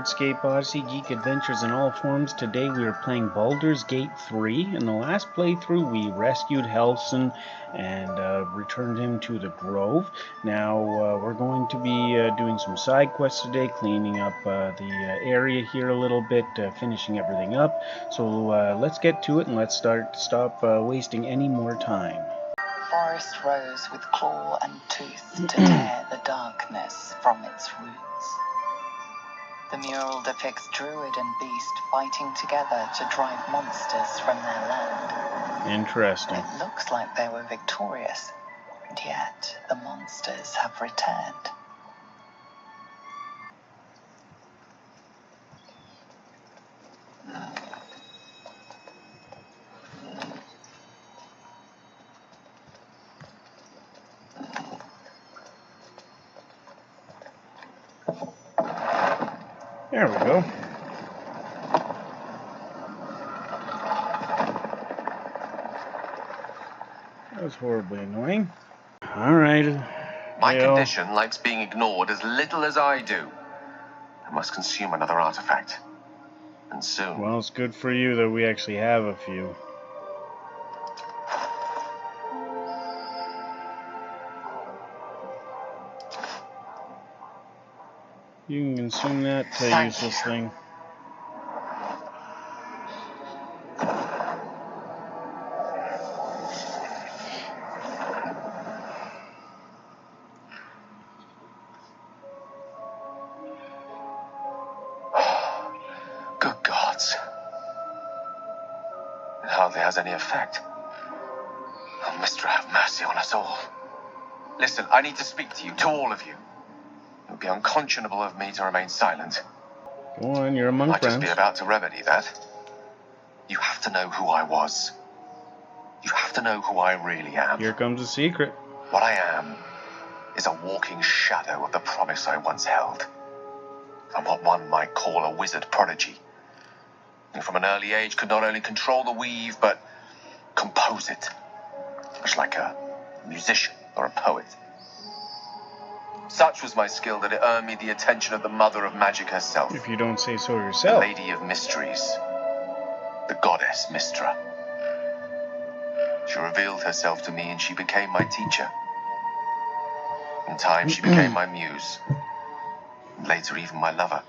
Wordscape Odyssey Geek Adventures in all forms. Today we are playing Baldur's Gate 3. In the last playthrough we rescued Helson and returned him to the Grove. Now we're going to be doing some side quests today, cleaning up the area here a little bit, finishing everything up. So let's get to it and let's stop wasting any more time. Forest rose with claw and tooth to tear the darkness from its roots. The mural depicts druid and beast fighting together to drive monsters from their land. Interesting. It looks like they were victorious, and yet the monsters have returned. There we go. That was horribly annoying. Alright. My condition likes being ignored as little as I do. I must consume another artifact. And soon. Well, it's good for you that we actually have a few. You can consume that useless thing. Good gods. It hardly has any effect. Oh, Mister, have mercy on us all. Listen, I need to speak to you, to all of you. It would be unconscionable of me to remain silent. Go on, you're among friends. I'd just be about to remedy that. You have to know who I was. You have to know who I really am. Here comes a secret. What I am is a walking shadow of the promise I once held. I'm what one might call a wizard prodigy. Who from an early age could not only control the weave, but compose it. Much like a musician or a poet. Such was my skill that it earned me the attention of the mother of magic herself. If you don't say so The yourself. lady of mysteries. The goddess Mystra. She revealed herself to me and she became my teacher. In time she became my muse. And later even my lover.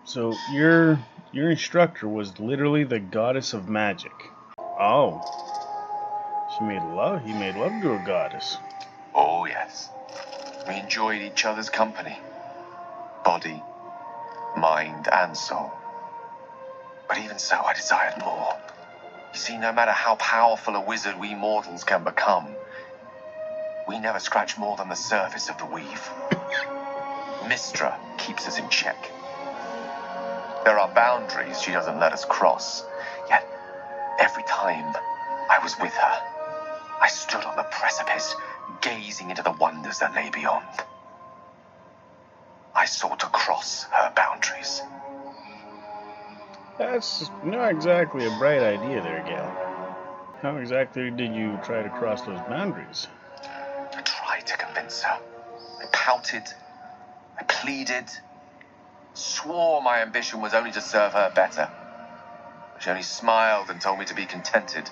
So your instructor was literally the goddess of magic. Oh. He made love to a goddess. Oh yes. We enjoyed each other's company. Body, mind, and soul. But even so, I desired more. You see, no matter how powerful a wizard we mortals can become, we never scratch more than the surface of the weave. Mystra keeps us in check. There are boundaries she doesn't let us cross. Yet, every time I was with her, I stood on the precipice, gazing into the wonders that lay beyond. I sought to cross her boundaries. That's not exactly a bright idea there, Gal. How exactly did you try to cross those boundaries? I tried to convince her. I pouted. I pleaded. Swore my ambition was only to serve her better. She only smiled and told me to be contented.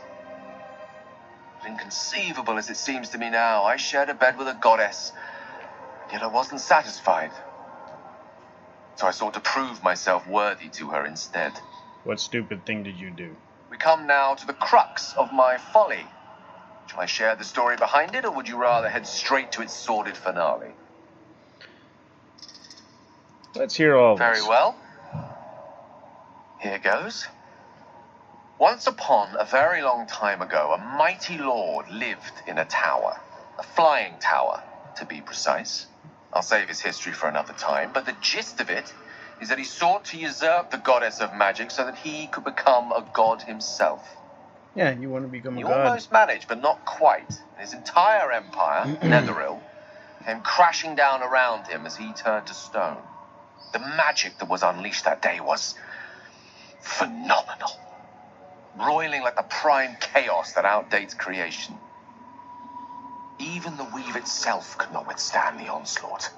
Inconceivable as it seems to me now, I shared a bed with a goddess, yet I wasn't satisfied. So I sought to prove myself worthy to her instead. What stupid thing did you do? We come now to the crux of my folly. Shall I share the story behind it, or would you rather head straight to its sordid finale? Let's hear all this. Very well. Here goes. Once upon a very long time ago, a mighty lord lived in a tower. A flying tower, to be precise. I'll save his history for another time, but the gist of it is that he sought to usurp the goddess of magic so that he could become a god himself. Yeah, you want to become a He god. almost managed, but not quite. His entire empire, Netheril, came crashing down around him as he turned to stone. The magic that was unleashed that day was phenomenal. Roiling like the prime chaos that outdates creation. Even the weave itself could not withstand the onslaught.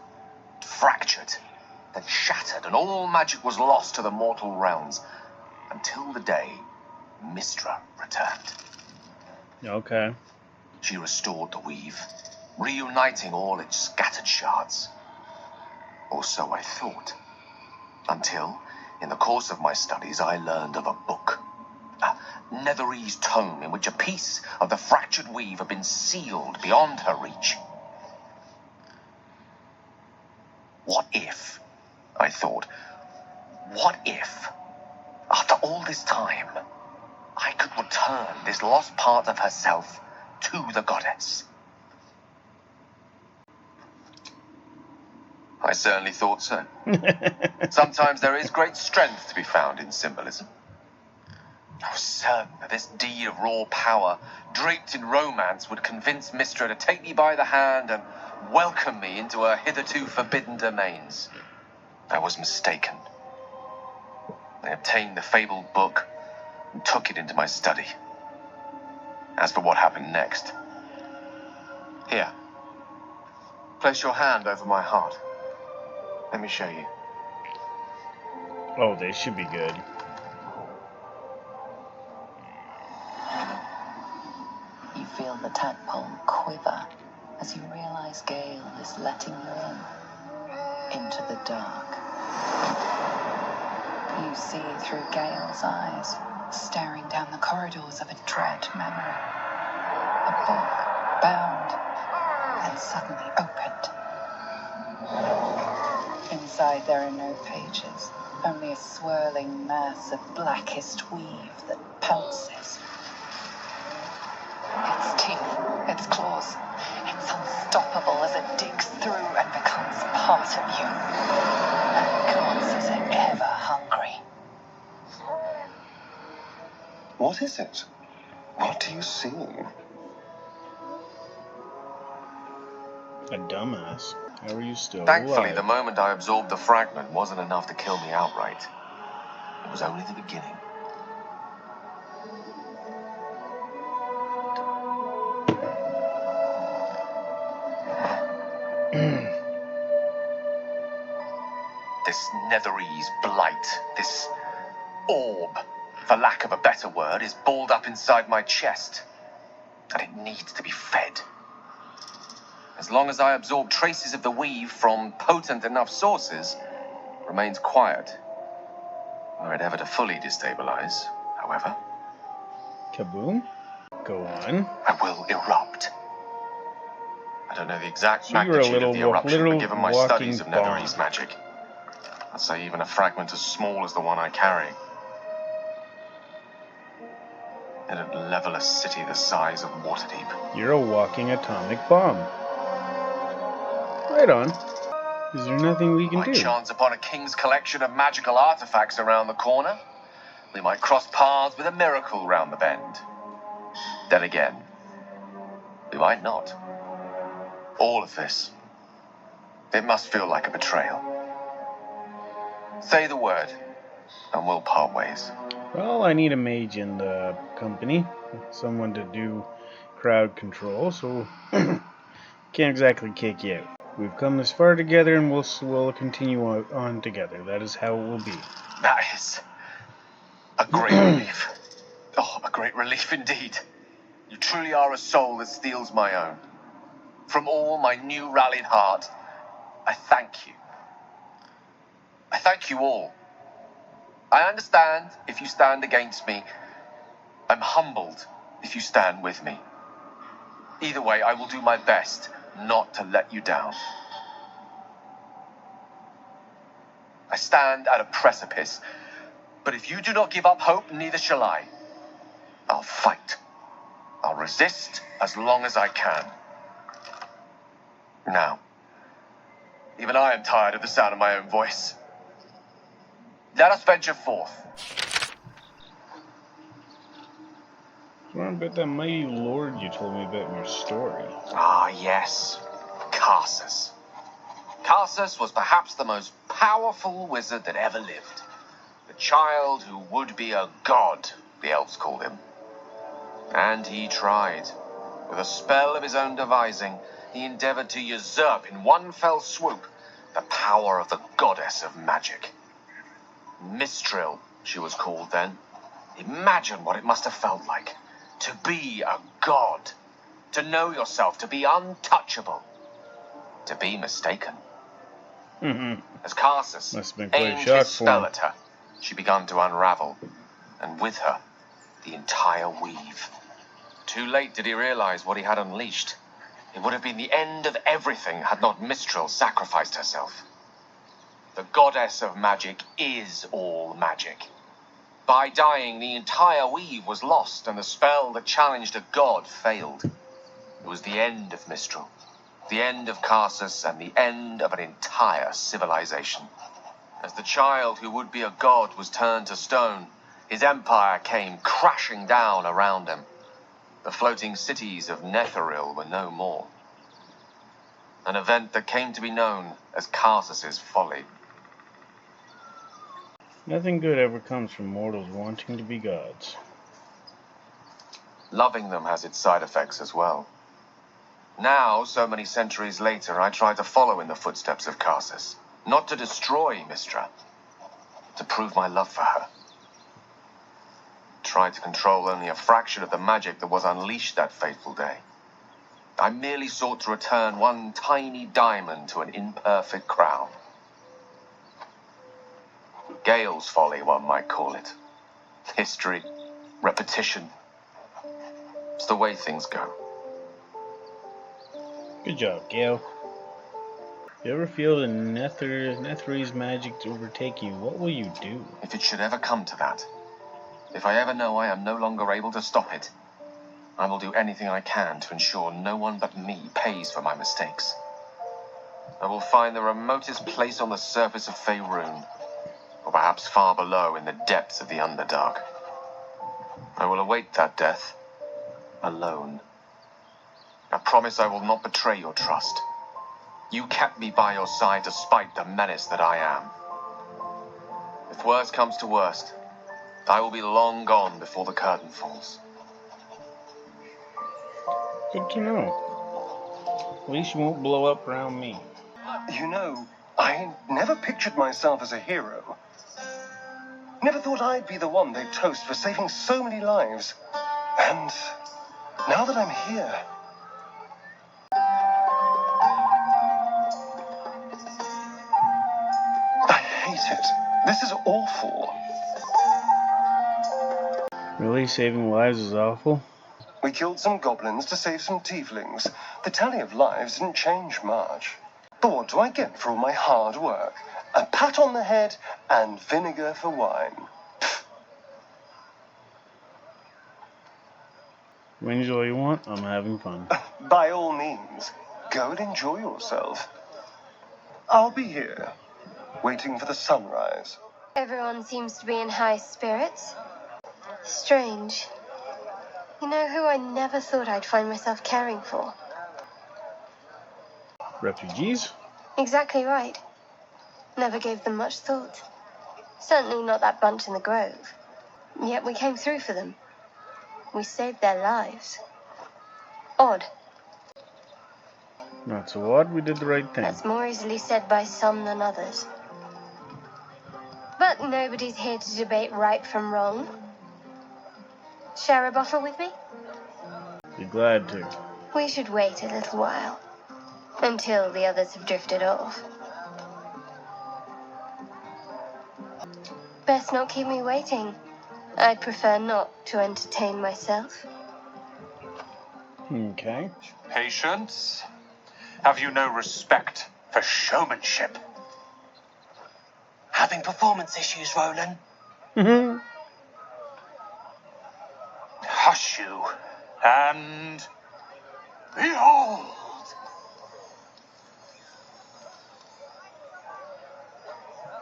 Fractured, then shattered, and all magic was lost to the mortal realms, until the day Mystra returned. Okay. She restored the weave, reuniting all its scattered shards. Or so I thought. Until, in the course of my studies, I learned of a book. A Netherese tome in which a piece of the fractured weave had been sealed beyond her reach. What if, I thought, what if, after all this time, I could return this lost part of herself to the goddess? I certainly thought so. Sometimes there is great strength to be found in symbolism. I was certain that this deed of raw power, draped in romance, would convince Mystra to take me by the hand and welcome me into her hitherto forbidden domains. I was mistaken. I obtained the fabled book and took it into my study. As for what happened next, here, place your hand over my heart. Let me show you. Oh, they should be good. You feel the tadpole quiver as you realize Gale is letting you into the dark. You see through Gale's eyes, staring down the corridors of a dread memory. A book bound and suddenly opened. Inside there are no pages, only a swirling mass of blackest weave that pulses. Its teeth, its claws, it's unstoppable as it digs through and becomes part of you. And gods, is it ever hungry? What is it? What do you see? A dumbass. How are you still Thankfully, alive? the moment I absorbed the fragment wasn't enough to kill me outright. It was only the beginning. This Netherese blight, this orb, for lack of a better word, is balled up inside my chest. And it needs to be fed. As long as I absorb traces of the weave from potent enough sources, it remains quiet. Were it ever to fully destabilize, however, Kaboom? Go on. I will erupt. I don't know the exact So you're a magnitude of the eruption, little but given my walking studies of bomb. Netherese magic, I'd say even a fragment as small as the one I carry, it'd level a city the size of Waterdeep. You're a walking atomic bomb. Right on. Is there nothing we can Might do? chance upon a king's collection of magical artifacts around the corner. We might cross paths with a miracle round the bend. Then again, we might not. All of this, it must feel like a betrayal. Say the word, and we'll part ways. Well, I need a mage in the company. Someone to do crowd control, so can't exactly kick you out. We've come this far together, and we'll continue on together. That is how it will be. That is a great relief. Oh, a great relief indeed. You truly are a soul that steals my own. From all my new rallied heart, I thank you. I thank you all. I understand if you stand against me. I'm humbled if you stand with me. Either way, I will do my best not to let you down. I stand at a precipice, but if you do not give up hope, neither shall I. I'll fight. I'll resist as long as I can. Now, even I am tired of the sound of my own voice. Let us venture forth. What about that mighty lord you told me about in your story? Ah, yes. Karsus. Karsus was perhaps the most powerful wizard that ever lived. The child who would be a god, the elves called him. And he tried. With a spell of his own devising, he endeavored to usurp in one fell swoop The power of the goddess of magic. Mistral, she was called then. Imagine what it must have felt like. To be a god. To know yourself, to be untouchable. To be mistaken. As Karsus Must have been quite a aimed shock his for spell him. at her, she began to unravel, and with her, the entire weave. Too late did he realize what he had unleashed. It would have been the end of everything had not Mistral sacrificed herself. The goddess of magic is all magic. By dying, the entire weave was lost, and the spell that challenged a god failed. It was the end of Mistral, the end of Karsus, and the end of an entire civilization. As the child who would be a god was turned to stone, his empire came crashing down around him. The floating cities of Netheril were no more. An event that came to be known as Karsus's folly. Nothing good ever comes from mortals wanting to be gods. Loving them has its side effects as well. Now, so many centuries later, I try to follow in the footsteps of Karsus. Not to destroy Mystra, but to prove my love for her. Tried to control only a fraction of the magic that was unleashed that fateful day. I merely sought to return one tiny diamond to an imperfect crown. Gale's folly, one might call it. History, repetition. It's the way things go. Good job, Gale. If you ever feel the Netherese magic to overtake you, what will you do? If it should ever come to that, if I ever know I am no longer able to stop it, I will do anything I can to ensure no one but me pays for my mistakes. I will find the remotest place on the surface of Faerun, or perhaps far below in the depths of the Underdark. I will await that death, alone. I promise I will not betray your trust. You kept me by your side despite the menace that I am. If worst comes to worst, I will be long gone before the curtain falls. Good to know. At least you won't blow up around me. You know, I never pictured myself as a hero. Never thought I'd be the one they'd toast for saving so many lives. And now that I'm here... I hate it. This is awful. Really? Saving lives is awful? We killed some goblins to save some tieflings. The tally of lives didn't change much. But what do I get for all my hard work? A pat on the head and vinegar for wine. Whinge all you want, I'm having fun. By all means, go and enjoy yourself. I'll be here, waiting for the sunrise. Everyone seems to be in high spirits. Strange. You know who I never thought I'd find myself caring for? Refugees? Exactly right. Never gave them much thought. Certainly not that bunch in the grove. Yet we came through for them. We saved their lives. Odd. Not so odd, we did the right thing. That's more easily said by some than others. But nobody's here to debate right from wrong. Share a bottle with me? Be glad to. We should wait a little while. Until the others have drifted off. Best not keep me waiting. I'd prefer not to entertain myself. Okay. Patience? Have you no respect for showmanship? Having performance issues, Roland? Hush you, and behold!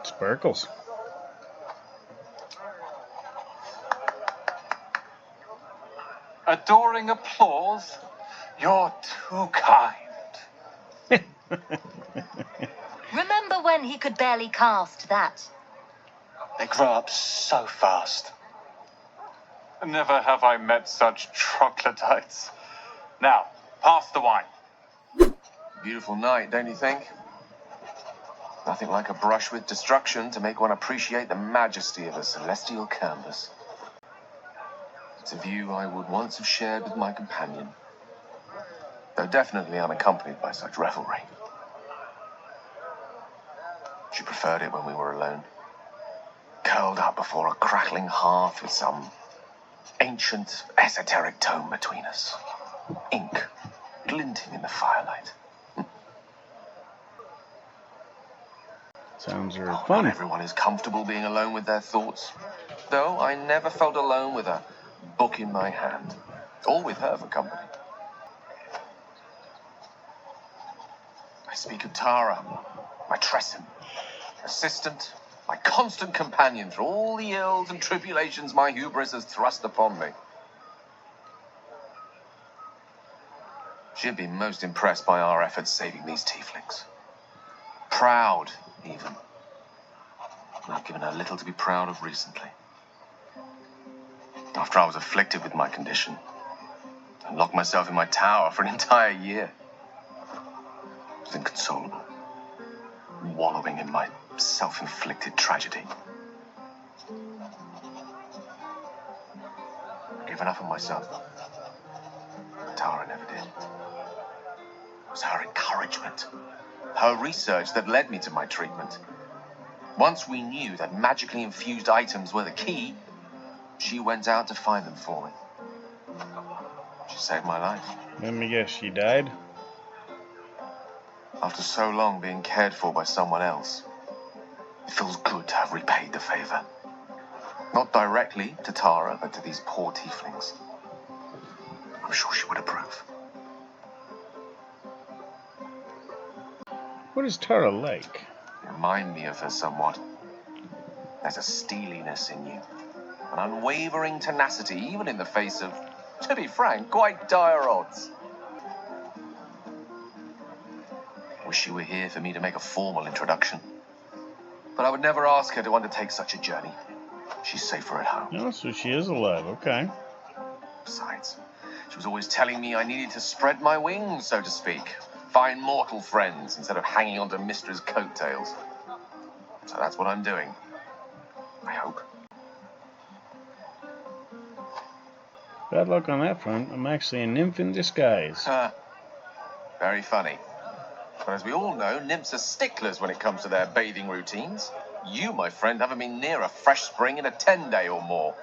Sparkles. Adoring applause? You're too kind. Remember when he could barely cast that? They grow up so fast. Never have I met such troglodytes. Now, pass the wine. Beautiful night, don't you think? Nothing like a brush with destruction to make one appreciate the majesty of a celestial canvas. It's a view I would once have shared with my companion, though definitely unaccompanied by such revelry. She preferred it when we were alone, curled up before a crackling hearth with some ancient, esoteric tome between us, ink glinting in the firelight. Sounds very Not fun. everyone is comfortable being alone with their thoughts, though I never felt alone with a book in my hand, or with her for company. I speak of Tara, my Tresson, assistant, my constant companion through all the ills and tribulations my hubris has thrust upon me. She'd been most impressed by our efforts saving these tieflings. Proud, even. And I've given her little to be proud of recently. After I was afflicted with my condition, and locked myself in my tower for an entire year. I was inconsolable, wallowing in my self-inflicted tragedy. I'd given up on myself. Tara never did. It was her encouragement, her research that led me to my treatment. Once we knew that magically infused items were the key, she went out to find them for me. She saved my life. Let me guess, she died? After so long being cared for by someone else, it feels good to have repaid the favor. Not directly to Tara, but to these poor tieflings. I'm sure she would approve. What is Tara like? You remind me of her somewhat. There's a steeliness in you, an unwavering tenacity, even in the face of, to be frank, quite dire odds. Wish she were here for me to make a formal introduction. But I would never ask her to undertake such a journey. She's safer at home. Oh, so she is alive, okay. Besides, she was always telling me I needed to spread my wings, so to speak. Find mortal friends instead of hanging onto Mistra's coattails. So that's what I'm doing. I hope. Bad luck on that front. I'm actually a nymph in disguise. Very funny. But as we all know, nymphs are sticklers when it comes to their bathing routines. You, my friend, haven't been near a fresh spring in a 10-day or more.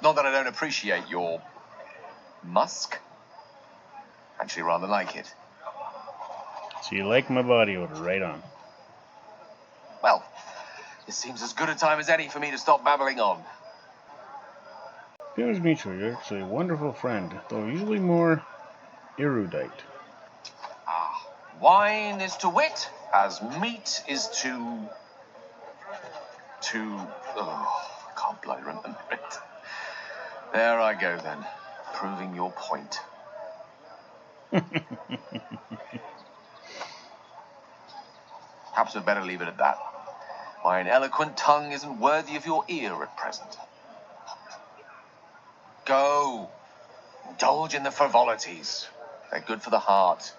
Not that I don't appreciate your musk. Actually, rather like it. So you like my body odor, right on. Well, this seems as good a time as any for me to stop babbling on. Feelings mutual. You're actually a wonderful friend, though usually more erudite. Wine is to wit as meat is to... Oh, I can't bloody remember it. There I go then, proving your point. Perhaps I'd better leave it at that. My ineloquent tongue isn't worthy of your ear at present. Go. Indulge in the frivolities. They're good for the heart.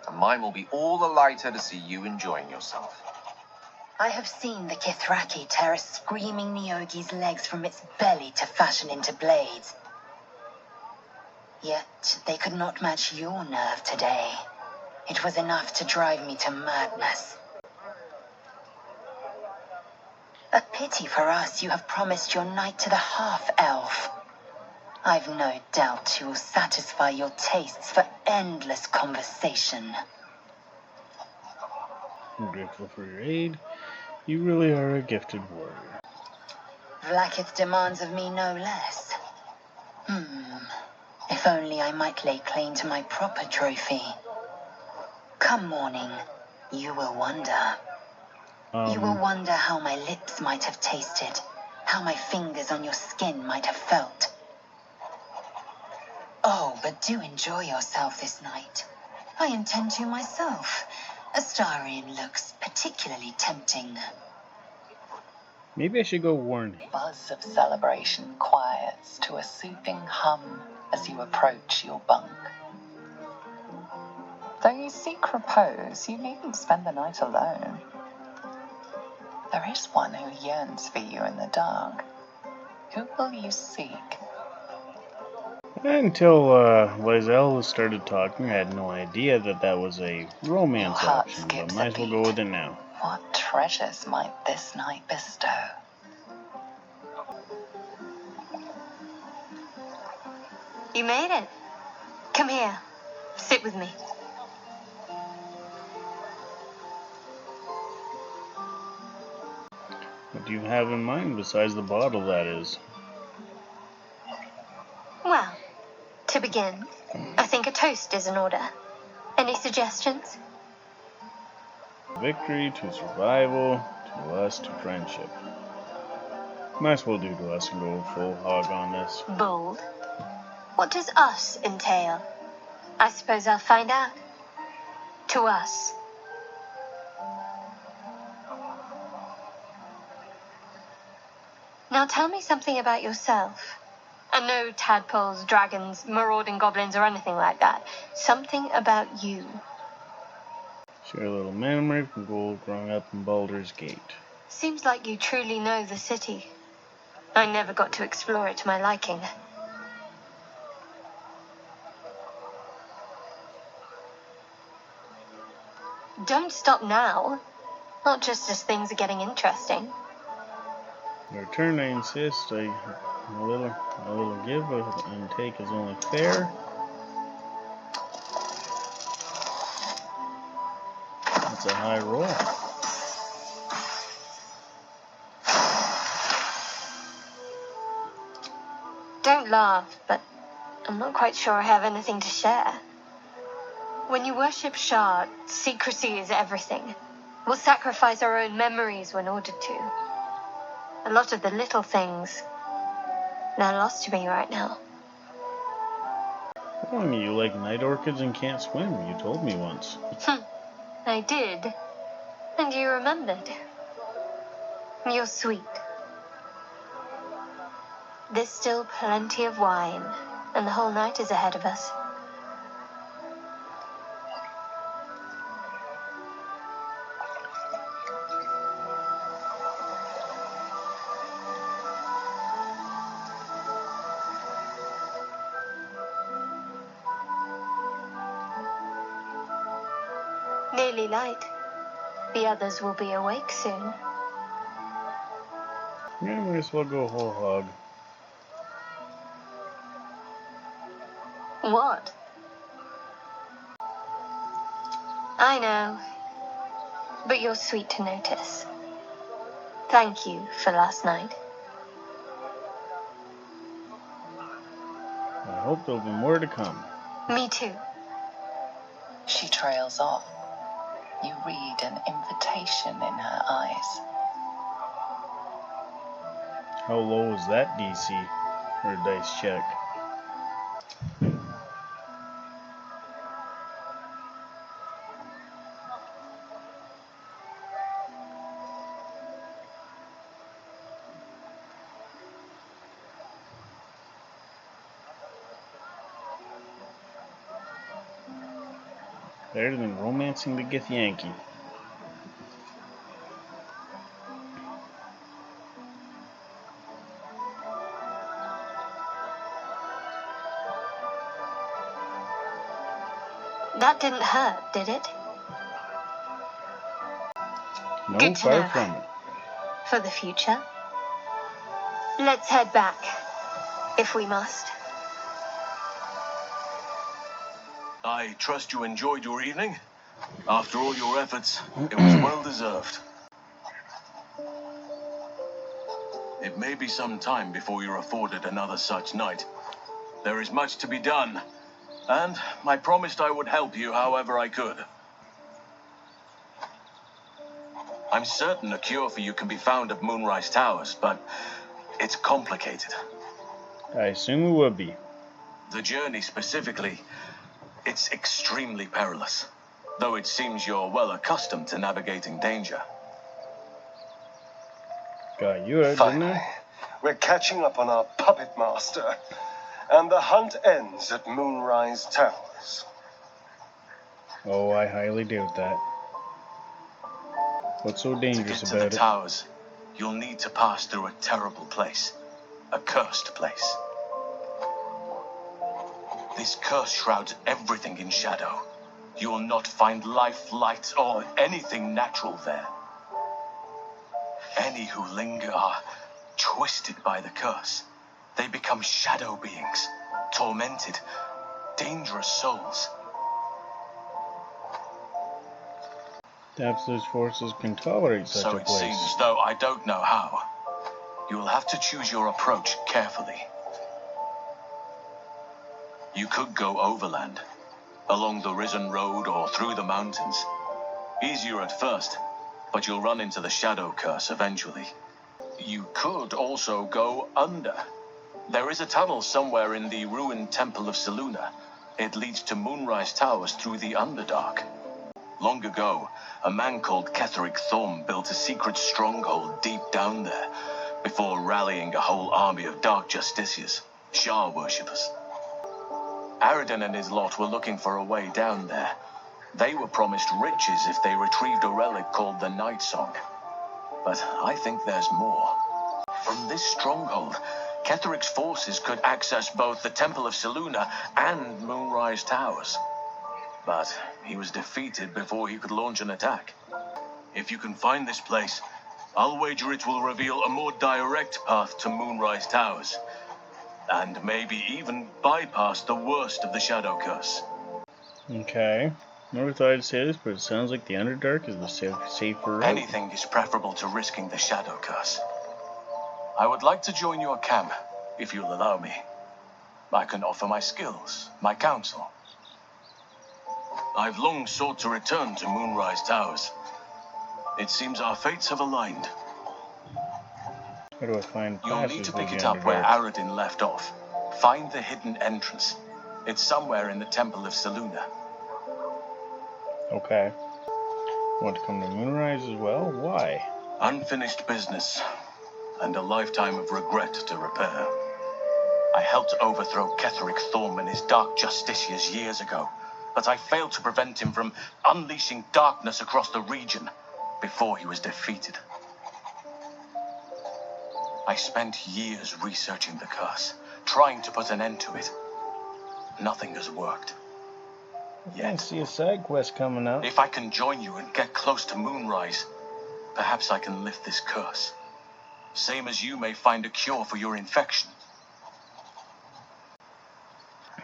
And mine will be all the lighter to see you enjoying yourself. I have seen the Kithraki tear a screaming Neogi's legs from its belly to fashion into blades. Yet they could not match your nerve today. It was enough to drive me to madness. A pity for us you have promised your knight to the half-elf. I've no doubt you will satisfy your tastes for endless conversation. I'm grateful for your aid. You really are a gifted warrior. Vlaakith demands of me no less. If only I might lay claim to my proper trophy. Come morning, you will wonder. You will wonder how my lips might have tasted, how my fingers on your skin might have felt. Oh, but do enjoy yourself this night. I intend to myself. Astarion looks particularly tempting. Maybe I should go warn him. Buzz of celebration quiets to a soothing hum as you approach your bunk. Though you seek repose, you needn't spend the night alone. There is one who yearns for you in the dark. Who will you seek? Until Wyll started talking, I had no idea that was a romance Your heart option, but skips might a as well beat. go with it now. What treasures might this night bestow? You made it. Come here. Sit with me. What do you have in mind besides the bottle, that is? Well, to begin, I think a toast is in order. Any suggestions? Victory to survival, to us to friendship. Might as well do to us and go full hog on this. Bold. What does us entail? I suppose I'll find out. To us. Now tell me something about yourself. And no tadpoles, dragons, marauding goblins, or anything like that. Something about you. Share a little memory from growing up in Baldur's Gate. Seems like you truly know the city. I never got to explore it to my liking. Don't stop now. Not just as things are getting interesting. In return, I insist a little give and take is only fair. That's a high roll. Don't laugh, but I'm not quite sure I have anything to share. When you worship Shard, secrecy is everything. We'll sacrifice our own memories when ordered to. A lot of the little things, they're lost to me right now. Oh, I mean, you like night orchids and can't swim. You told me once. I did. And you remembered. You're sweet. There's still plenty of wine, and the whole night is ahead of us. Nearly light. The others will be awake soon. Yeah, might as well go whole hog. What? I know. But you're sweet to notice. Thank you for last night. I hope there'll be more to come. Me too. She trails off. You read an invitation in her eyes. How low is that DC? Or dice check? Better than romancing the Githyanki. That didn't hurt, did it? No, Good to far know. from it. For the future. Let's head back, if we must. I trust you enjoyed your evening. After all your efforts, it was well deserved. It may be some time before you're afforded another such night. There is much to be done, and I promised I would help you however I could. I'm certain a cure for you can be found at Moonrise Towers, but it's complicated. I assume it would be. The journey specifically, it's extremely perilous, though it seems you're well accustomed to navigating danger. Got you out, didn't Finally, I? we're catching up on our puppet master, and the hunt ends at Moonrise Towers. Oh, I highly doubt that. What's so dangerous To get to the about it? towers, you'll need to pass through a terrible place. A cursed place. This curse shrouds everything in shadow. You will not find life, light, or anything natural there. Any who linger are twisted by the curse. They become shadow beings, tormented, dangerous souls. Daphne's forces can tolerate such So a it place. seems, though I don't know how. You will have to choose your approach carefully. You could go overland, along the Risen Road or through the mountains. Easier at first, but you'll run into the shadow curse eventually. You could also go under. There is a tunnel somewhere in the ruined Temple of Selûne. It leads to Moonrise Towers through the Underdark. Long ago, a man called Ketheric Thorm built a secret stronghold deep down there, before rallying a whole army of Dark Justiciars, Shah worshippers. Aradin and his lot were looking for a way down there. They were promised riches if they retrieved a relic called the Night Song. But I think there's more. From this stronghold, Ketheric's forces could access both the Temple of Selûne and Moonrise Towers. But he was defeated before he could launch an attack. If you can find this place, I'll wager it will reveal a more direct path to Moonrise Towers. And maybe even bypass the worst of the Shadow Curse. Okay. Never thought I'd say this, but it sounds like the Underdark is the safer route. Anything is preferable to risking the Shadow Curse. I would like to join your camp, if you'll allow me. I can offer my skills, my counsel. I've long sought to return to Moonrise Towers. It seems our fates have aligned. How do I find You'll passes need to through pick the it up where Underdark? Aradin left off. Find the hidden entrance. It's somewhere in the Temple of Selûne. Okay. Want to come to Moonrise as well? Why? Unfinished business, and a lifetime of regret to repair. I helped overthrow Ketheric Thorm and his Dark Justiciars years ago, but I failed to prevent him from unleashing darkness across the region before he was defeated. I spent years researching the curse, trying to put an end to it. Nothing has worked. I see a side quest coming up. If I can join you and get close to Moonrise, perhaps I can lift this curse. Same as you may find a cure for your infection.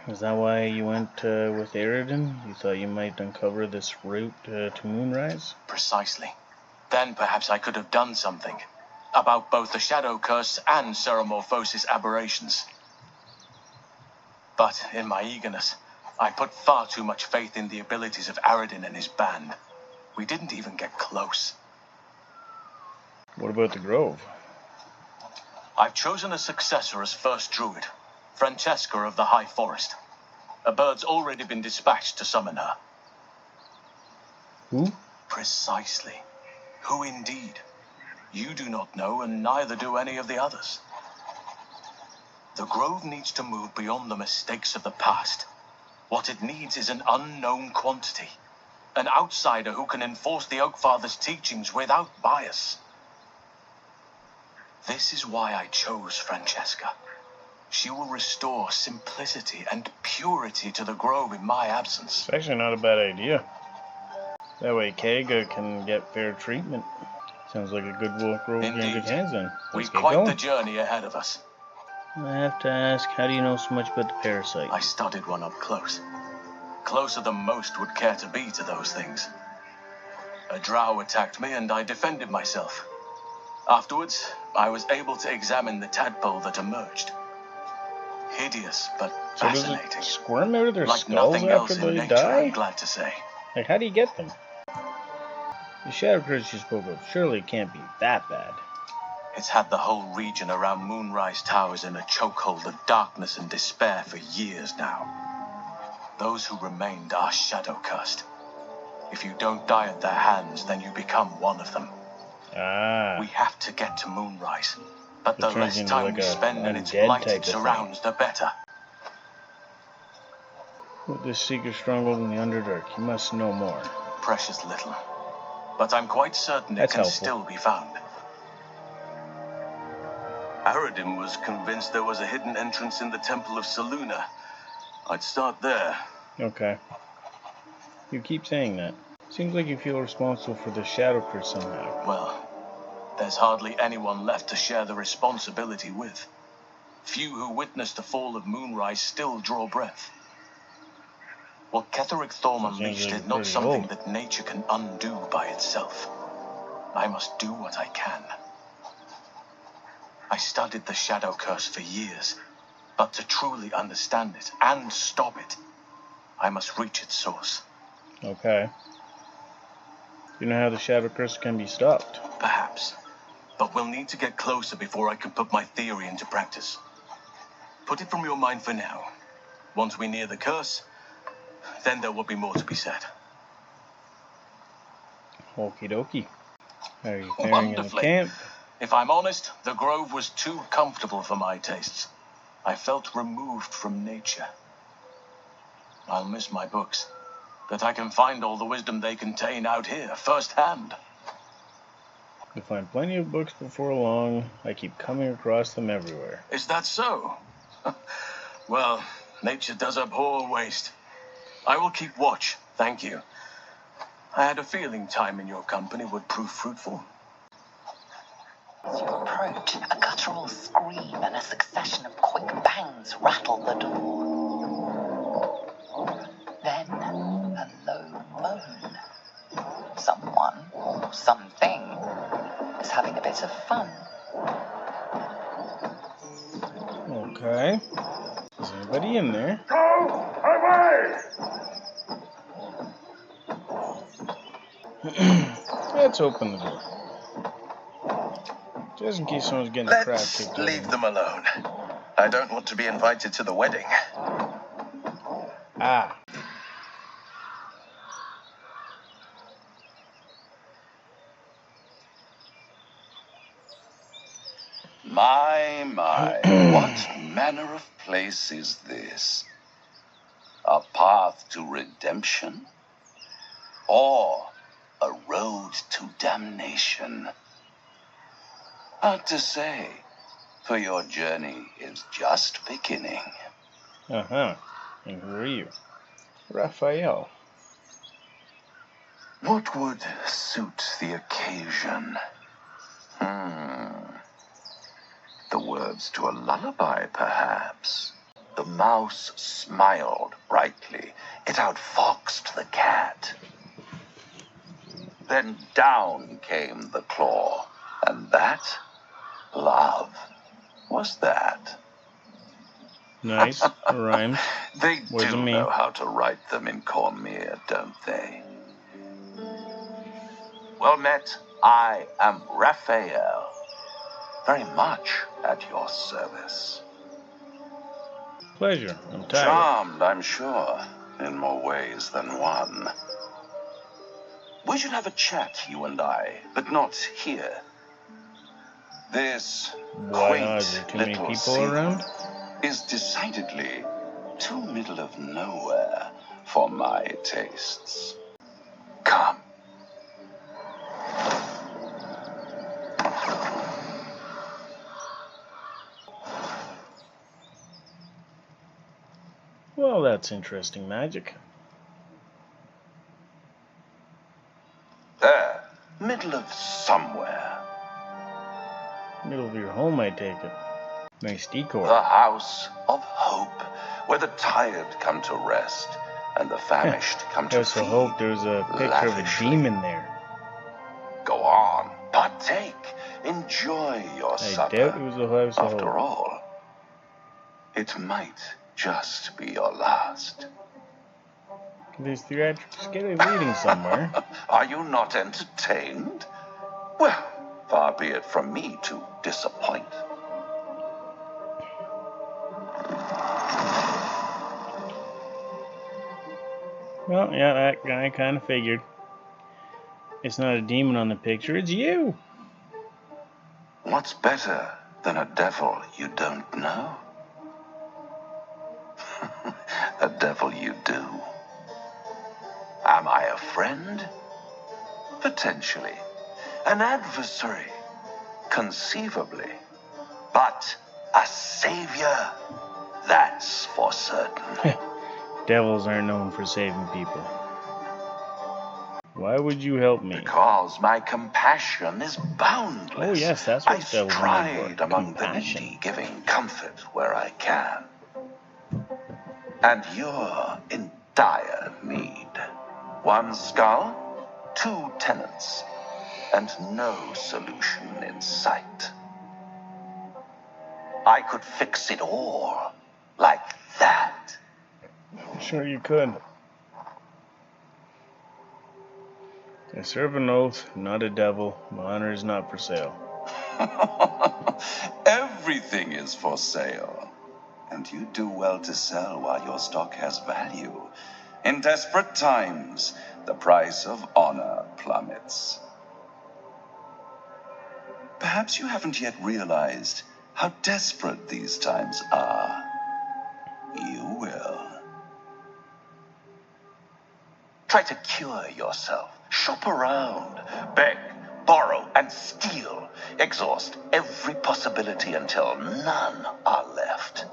Is that why you went with Aradin? You thought you might uncover this route to Moonrise? Precisely. Then perhaps I could have done something about both the Shadow Curse and Ceramorphosis aberrations. But in my eagerness, I put far too much faith in the abilities of Aradin and his band. We didn't even get close. What about the Grove? I've chosen a successor as first druid, Francesca of the High Forest. A bird's already been dispatched to summon her. Who? Precisely. Who indeed? You do not know, and neither do any of the others. The Grove needs to move beyond the mistakes of the past. What it needs is an unknown quantity. An outsider who can enforce the Oakfather's teachings without bias. This is why I chose Francesca. She will restore simplicity and purity to the Grove in my absence. It's actually not a bad idea. That way Kaga can get fair treatment. Sounds like a good Grove in good hands then. Let's We've get quite going. the journey ahead of us. I have to ask, how do you know so much about the parasite? I studied one up close. Closer than most would care to be to those things. A drow attacked me and I defended myself. Afterwards, I was able to examine the tadpole that emerged. Hideous, but So does fascinating. it squirm out of their Like skulls nothing after else in they nature, die? I'm glad to say. Like, how do you get them? The shadow curse you spoke of, surely it can't be that bad. It's had the whole region around Moonrise Towers in a chokehold of darkness and despair for years now. Those who remained are shadow cursed. If you don't die at their hands, then you become one of them. Ah. We have to get to Moonrise, but It the turns less into time like we a spend in its undead blighted type of thing. surrounds, the better. With this secret stronghold in the Underdark, you must know more. Precious little. But I'm quite certain That's it can helpful. still be found. Aradin was convinced there was a hidden entrance in the Temple of Selûne. I'd start there. Okay. You keep saying that. Seems like you feel responsible for the Shadow Curse somehow. Well, there's hardly anyone left to share the responsibility with. Few who witnessed the fall of Moonrise still draw breath. What Ketheric Thorm unleashed is not something that nature can undo by itself. I must do what I can. I studied the Shadow Curse for years, but to truly understand it and stop it, I must reach its source. Okay. You know how the Shadow Curse can be stopped? Perhaps, but we'll need to get closer before I can put my theory into practice. Put it from your mind for now. Once we near the curse, then there will be more to be said. Okie dokie. How are you faring in the camp? If I'm honest, the grove was too comfortable for my tastes. I felt removed from nature. I'll miss my books, but I can find all the wisdom they contain out here, firsthand. You'll find plenty of books before long. I keep coming across them everywhere. Is that so? Well, nature does abhor waste. I will keep watch, thank you. I had a feeling time in your company would prove fruitful. As you approach, a guttural scream and a succession of quick bangs rattle the door. Then, a low moan. Someone, or something, is having a bit of fun. Okay. Is anybody in there? Go away! Let's open the door. Just in case someone's getting the crap kicked out of Leave them. them alone. I don't want to be invited to the wedding. Ah. My, what manner of place is this? A path to redemption? Or a road to damnation? Hard to say, for your journey is just beginning. Uh-huh. And who are you? Raphael. What would suit the occasion? The words to a lullaby, perhaps. The mouse smiled brightly. It outfoxed the cat. Then down came the claw. And that, love, was that. Nice. Rhymes. They Words do of me. know how to write them in Cormier, don't they? Well met. I am Raphael. Very much at your service. Pleasure. I'm tired. Charmed, I'm sure, in more ways than one. We should have a chat, you and I, but not here. This Why not? Is there quaint too many little people scene around? is decidedly too middle of nowhere for my tastes. Come. Well, that's interesting magic. There, middle of somewhere. Middle of your home, I take it. Nice decor. The house of hope, where the tired come to rest and the famished come to House feed. of Hope, there's a picture of a lavishly. demon there. Go on, partake, enjoy your I supper. doubt it was a House of After Hope. all, it might just be your last. These theatrics get a reading somewhere. Are you not entertained? Well, far be it from me to disappoint. Well, yeah, that guy kind of figured. It's not a demon on the picture, it's you! What's better than a devil you don't know? a devil you do. Am I a friend? Potentially. An adversary? Conceivably. But a savior? That's for certain. Devils aren't known for saving people. Why would you help me? Because my compassion is boundless. Oh yes, that's I what devils are known stride for. among the Compassion. needy, giving comfort where I can. And you're in dire need. One skull, 2 tenants, and no solution in sight. I could fix it all like that. Sure you could. I serve an oath, not a devil. My honor is not for sale. Everything is for sale. And you do well to sell while your stock has value. In desperate times, the price of honor plummets. Perhaps you haven't yet realized how desperate these times are. You will. Try to cure yourself. Shop around. Beg, borrow, and steal. Exhaust every possibility until none are left.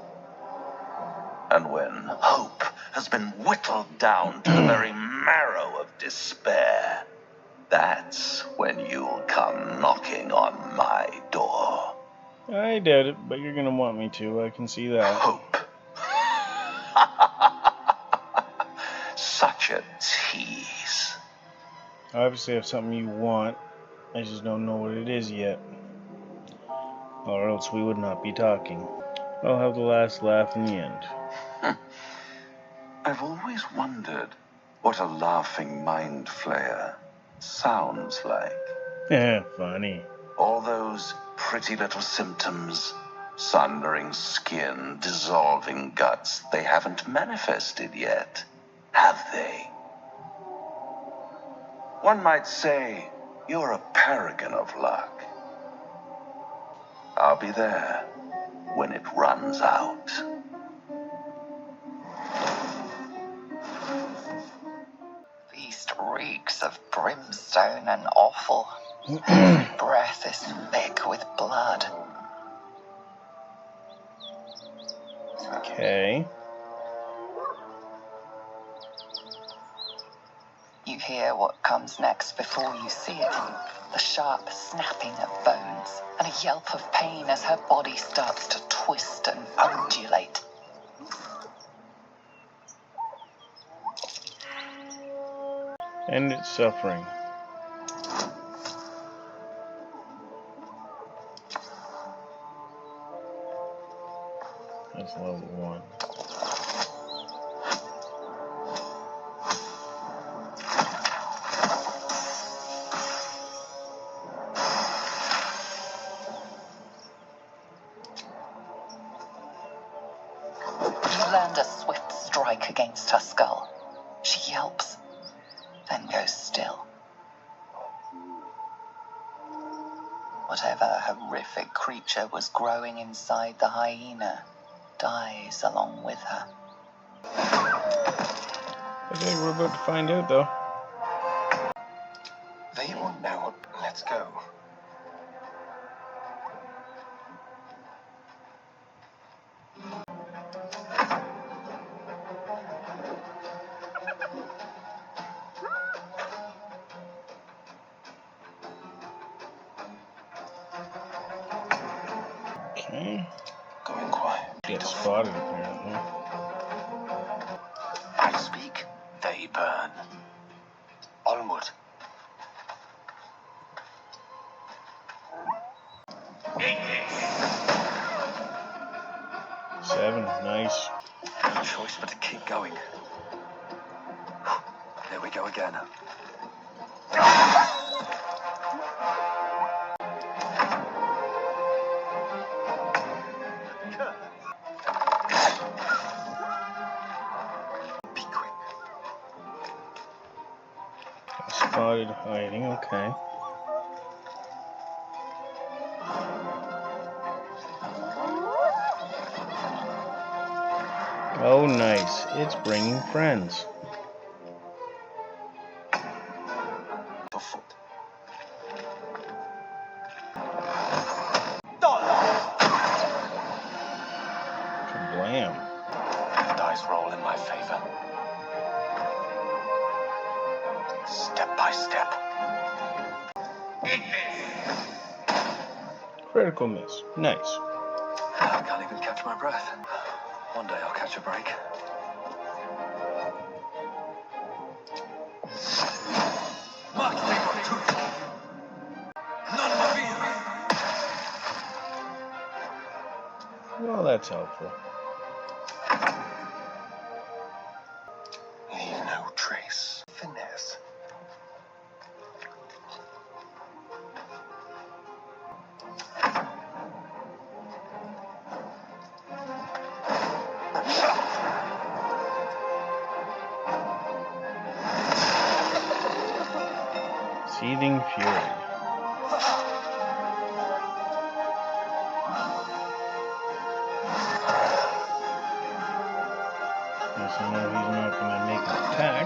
And when hope has been whittled down to the very marrow of despair, that's when you'll come knocking on my door. I doubt it, but you're gonna want me to. I can see that. Hope. Such a tease. I obviously have something you want. I just don't know what it is yet. Or else we would not be talking. I'll have the last laugh in the end. I've always wondered what a laughing mind flayer sounds like. Funny. All those pretty little symptoms, sundering skin, dissolving guts, they haven't manifested yet, have they? One might say you're a paragon of luck. I'll be there when it runs out. Feast reeks of brimstone and offal. Every breath is thick with blood. Okay. You hear what comes next before you see it. The sharp snapping of bones and a yelp of pain as her body starts to twist and undulate. And it's suffering. That's level 1. You land a swift strike against her skull. She yelps, then goes still. Whatever horrific creature was growing inside the hyena dies along with her. Okay, we're about to find out though. They won't know. Let's go. Okay. Going quiet. Get spotted apparently. I speak, they burn. Onward. Seven, nice. No choice but to keep going. There we go again. Be quick. Spotted hiding, okay. Oh, nice. It's bringing friends. Kablam. Dice roll in my favor. Step by step. Critical miss. Nice. I can't even catch my breath. One day I'll catch a break. Well, that's helpful. Leave no trace. Finesse. Seething fury. Guess I know he's not going to make an attack.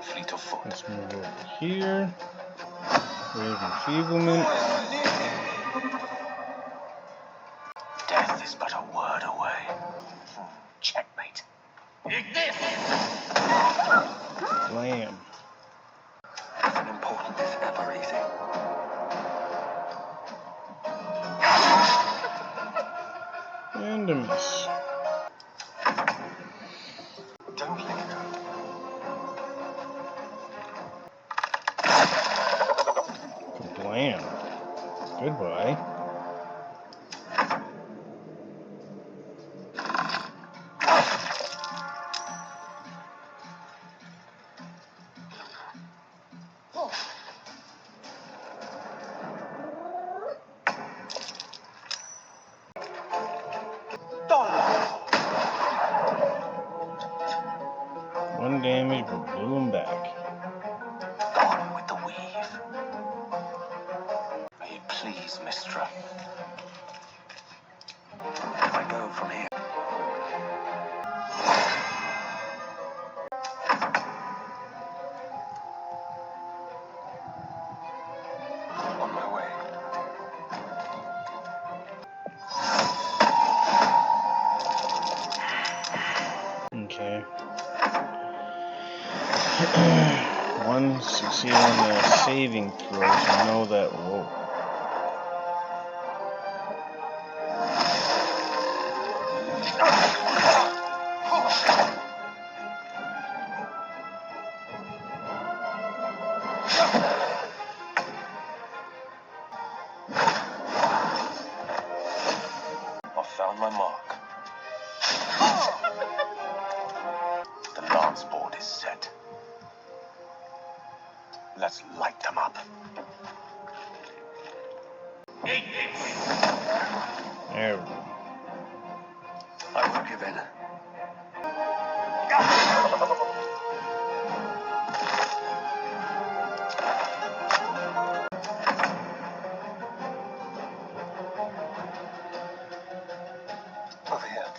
Fleet of foot. Let's move over here. Wave enfeeblement. Death is but a word away. Checkmate. Blam. Nothing important is ever easy. And a miss. Don't let go. Kablam. Goodbye. One damage, but blew him back. Gone with the weave. Are you pleased, Mistra? Where do I go from here? On my way. Okay. One succeed on the saving throw, so I know that. Whoa. I've found my mark. The lance board is set. Let's light them up. There we go. I won't give in. Over here.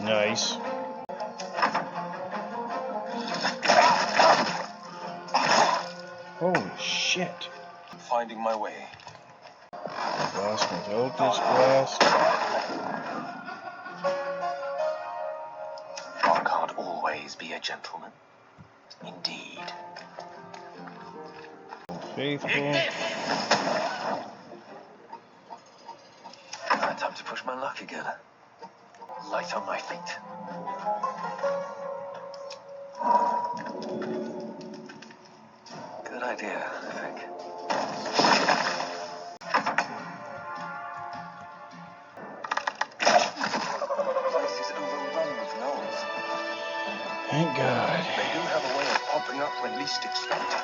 Nice. Holy shit. Finding my way. Lost my Eldritch Blast. One can't always be a gentleman. Indeed. Faithful. Time to push my luck again. Light on my feet. Good idea, I think. Place is overrun with gnolls. Thank God. They do have a way of popping up when least expected.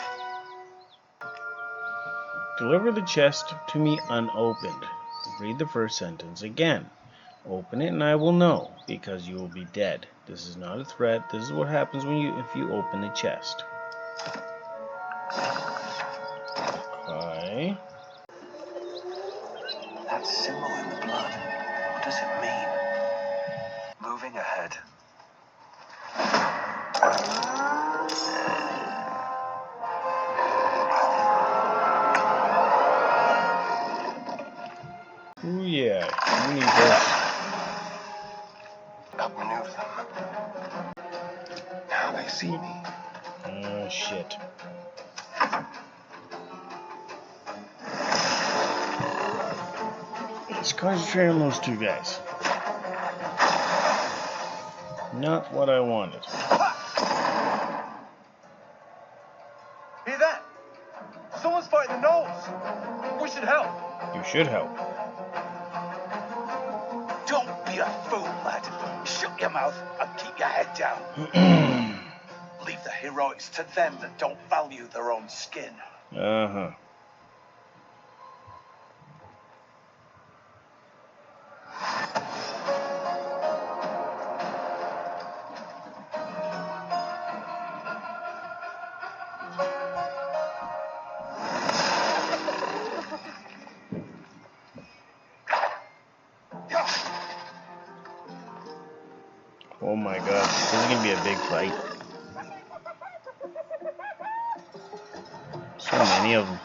Deliver the chest to me unopened. Read the first sentence again. Open it and I will know, because you will be dead. This is not a threat. This is what happens if you open a chest. Okay. That symbol in the blood. What does it mean? Moving ahead. Ooh yeah, you need this. Outmaneuver them. Now they see me. Oh shit. Let's concentrate on those two guys. Not what I wanted. Hear that? Someone's fighting the gnolls. We should help. You should help. Don't be a fool, lad. Shut your mouth and keep your head down. Leave the heroics to them that don't value their own skin. Uh-huh. Oh my god, this is gonna be a big fight. So many of them.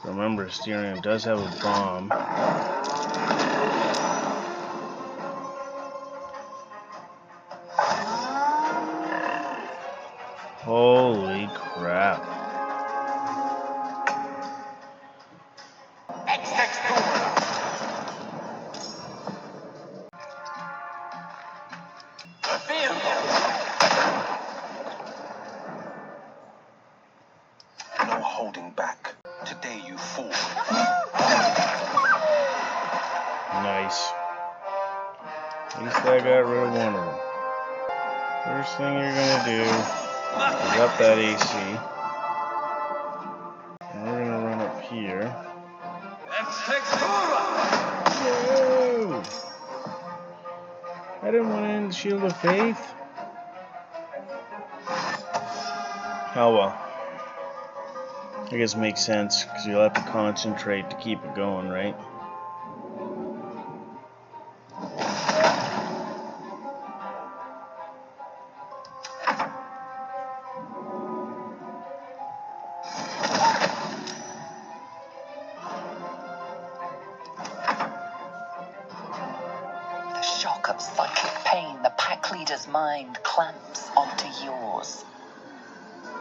Remember, Asterion does have a bomb. Holy crap. No holding back. Today you fool. Nice. At least I got rid of one of them. First thing you're gonna do is up that AC. And we're gonna run up here. Whoa! I didn't want to end the Shield of Faith. Oh well. I guess it makes sense, because you'll have to concentrate to keep it going, right? The shock of psychic pain, the pack leader's mind clamps onto yours.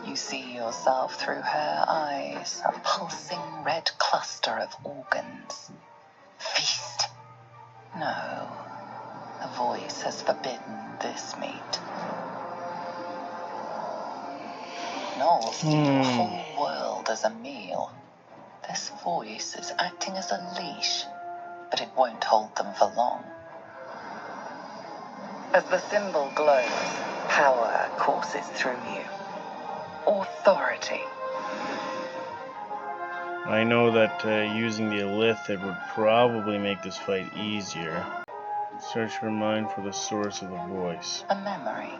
You see yourself through her eyes, a pulsing red cluster of organs. Feast. No, the voice has forbidden this meat. Gnolls see your whole world as a meal. This voice is acting as a leash, but it won't hold them for long. As the symbol glows, power courses through you. Authority. I know that using the Illithid would probably make this fight easier. Search your mind for the source of the voice. A memory.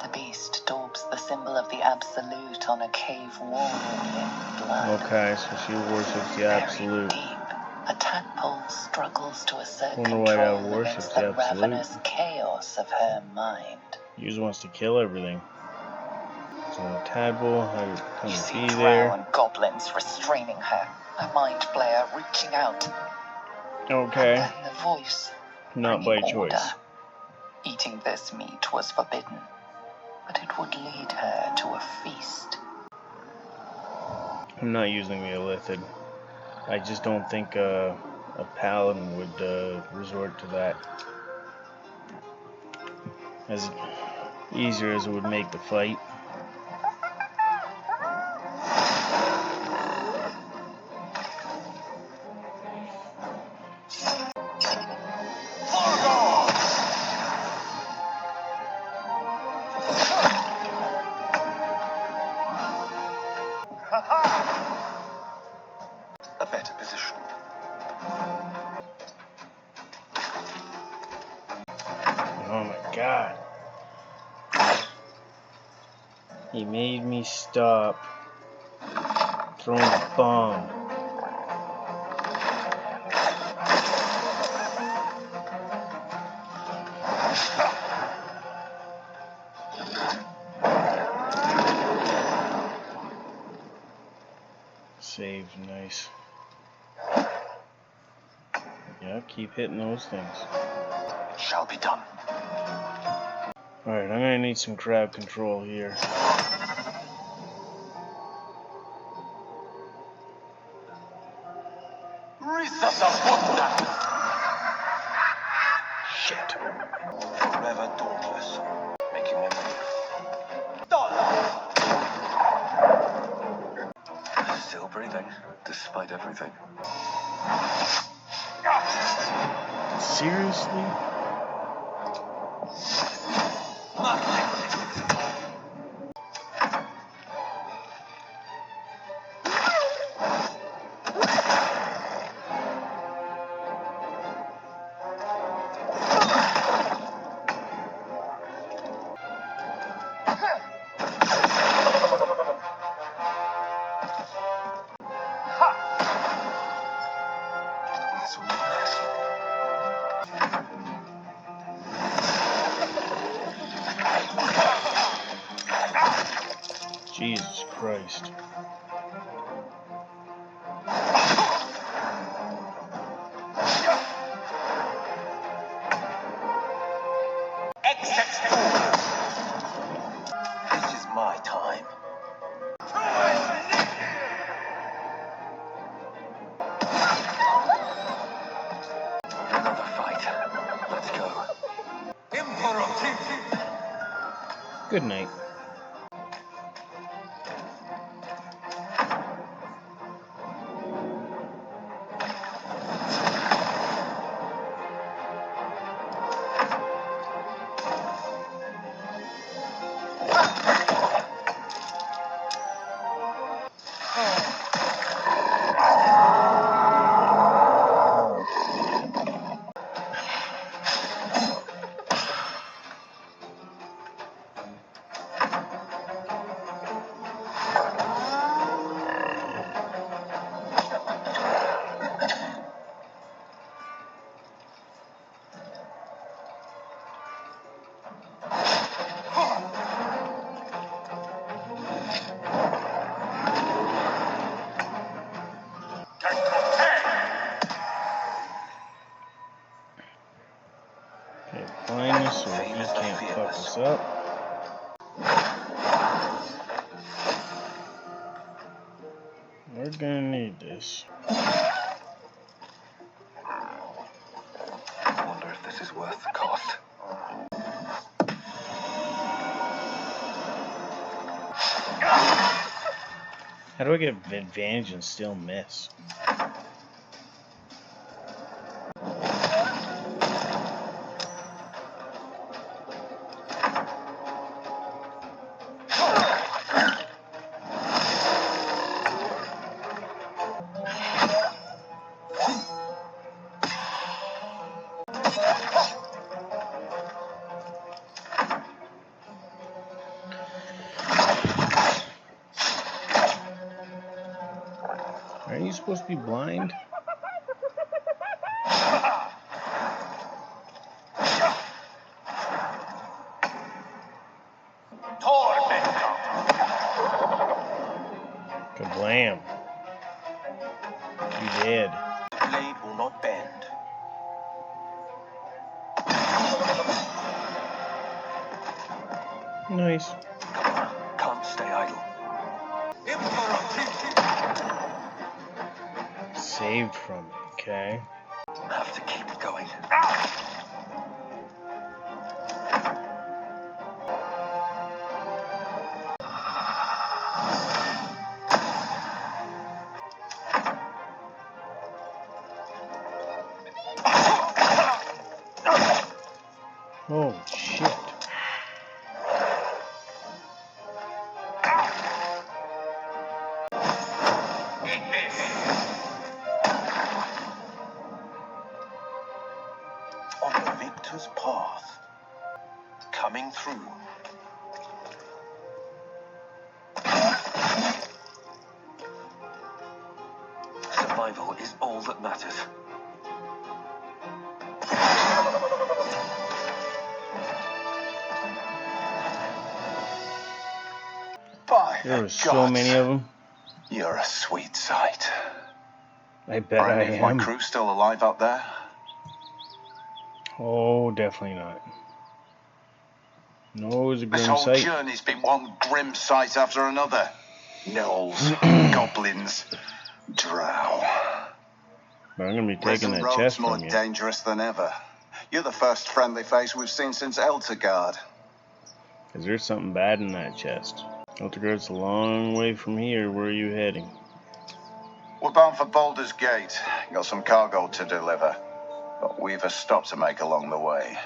The beast daubs the symbol of the Absolute on a cave wall in blood. Okay, so she worships the Absolute. Very deep, a tadpole struggles to assert Wonder why that control worships against the the Absolute. ravenous chaos of her mind. He just wants to kill everything. So the tadpole had it You kind of see be drow there. and goblins restraining her, a mind flayer reaching out. Okay, And then the voice. not by bringing order. choice. Eating this meat was forbidden, but it would lead her to a feast. I'm not using the Illithid. I just don't think a paladin would resort to that. As easier as it would make the fight. God. He made me stop throwing a bomb. Save, nice. Yeah, keep hitting those things. It shall be done. Alright, I'm gonna need some crowd control here. Shit. Forever dauntless. Making memory. Still breathing, despite everything. Seriously? This will be nice. Jesus Christ. This is my time. Another fight. Let's go. Good night. Okay, blind this so he can't fuck us up. We're gonna need this. I wonder if this is worth the cost. How do I get advantage and still miss? Aren't you supposed to be blind? Kablam. You dead. The blade will not bend. Nice. Come on, can't stay idle. Saved from it, okay. Have to keep going. Oh, shit. On the victor's path. coming through. Survival is all that matters. By There the were so gods, many of them. you're a sweet sight. I bet Are I any of my am. crew still alive out there? Oh, definitely not. No, it was a This grim whole sight. journey's been one grim sight after another. Gnolls, goblins, drow. But I'm gonna be taking Risen that Road's chest more from you. dangerous than ever. You're the first friendly face we've seen since Eltergard. Is there something bad in that chest? Eltergard's a long way from here. Where are you heading? We're bound for Baldur's Gate. Got some cargo to deliver. But we've a stop to make along the way.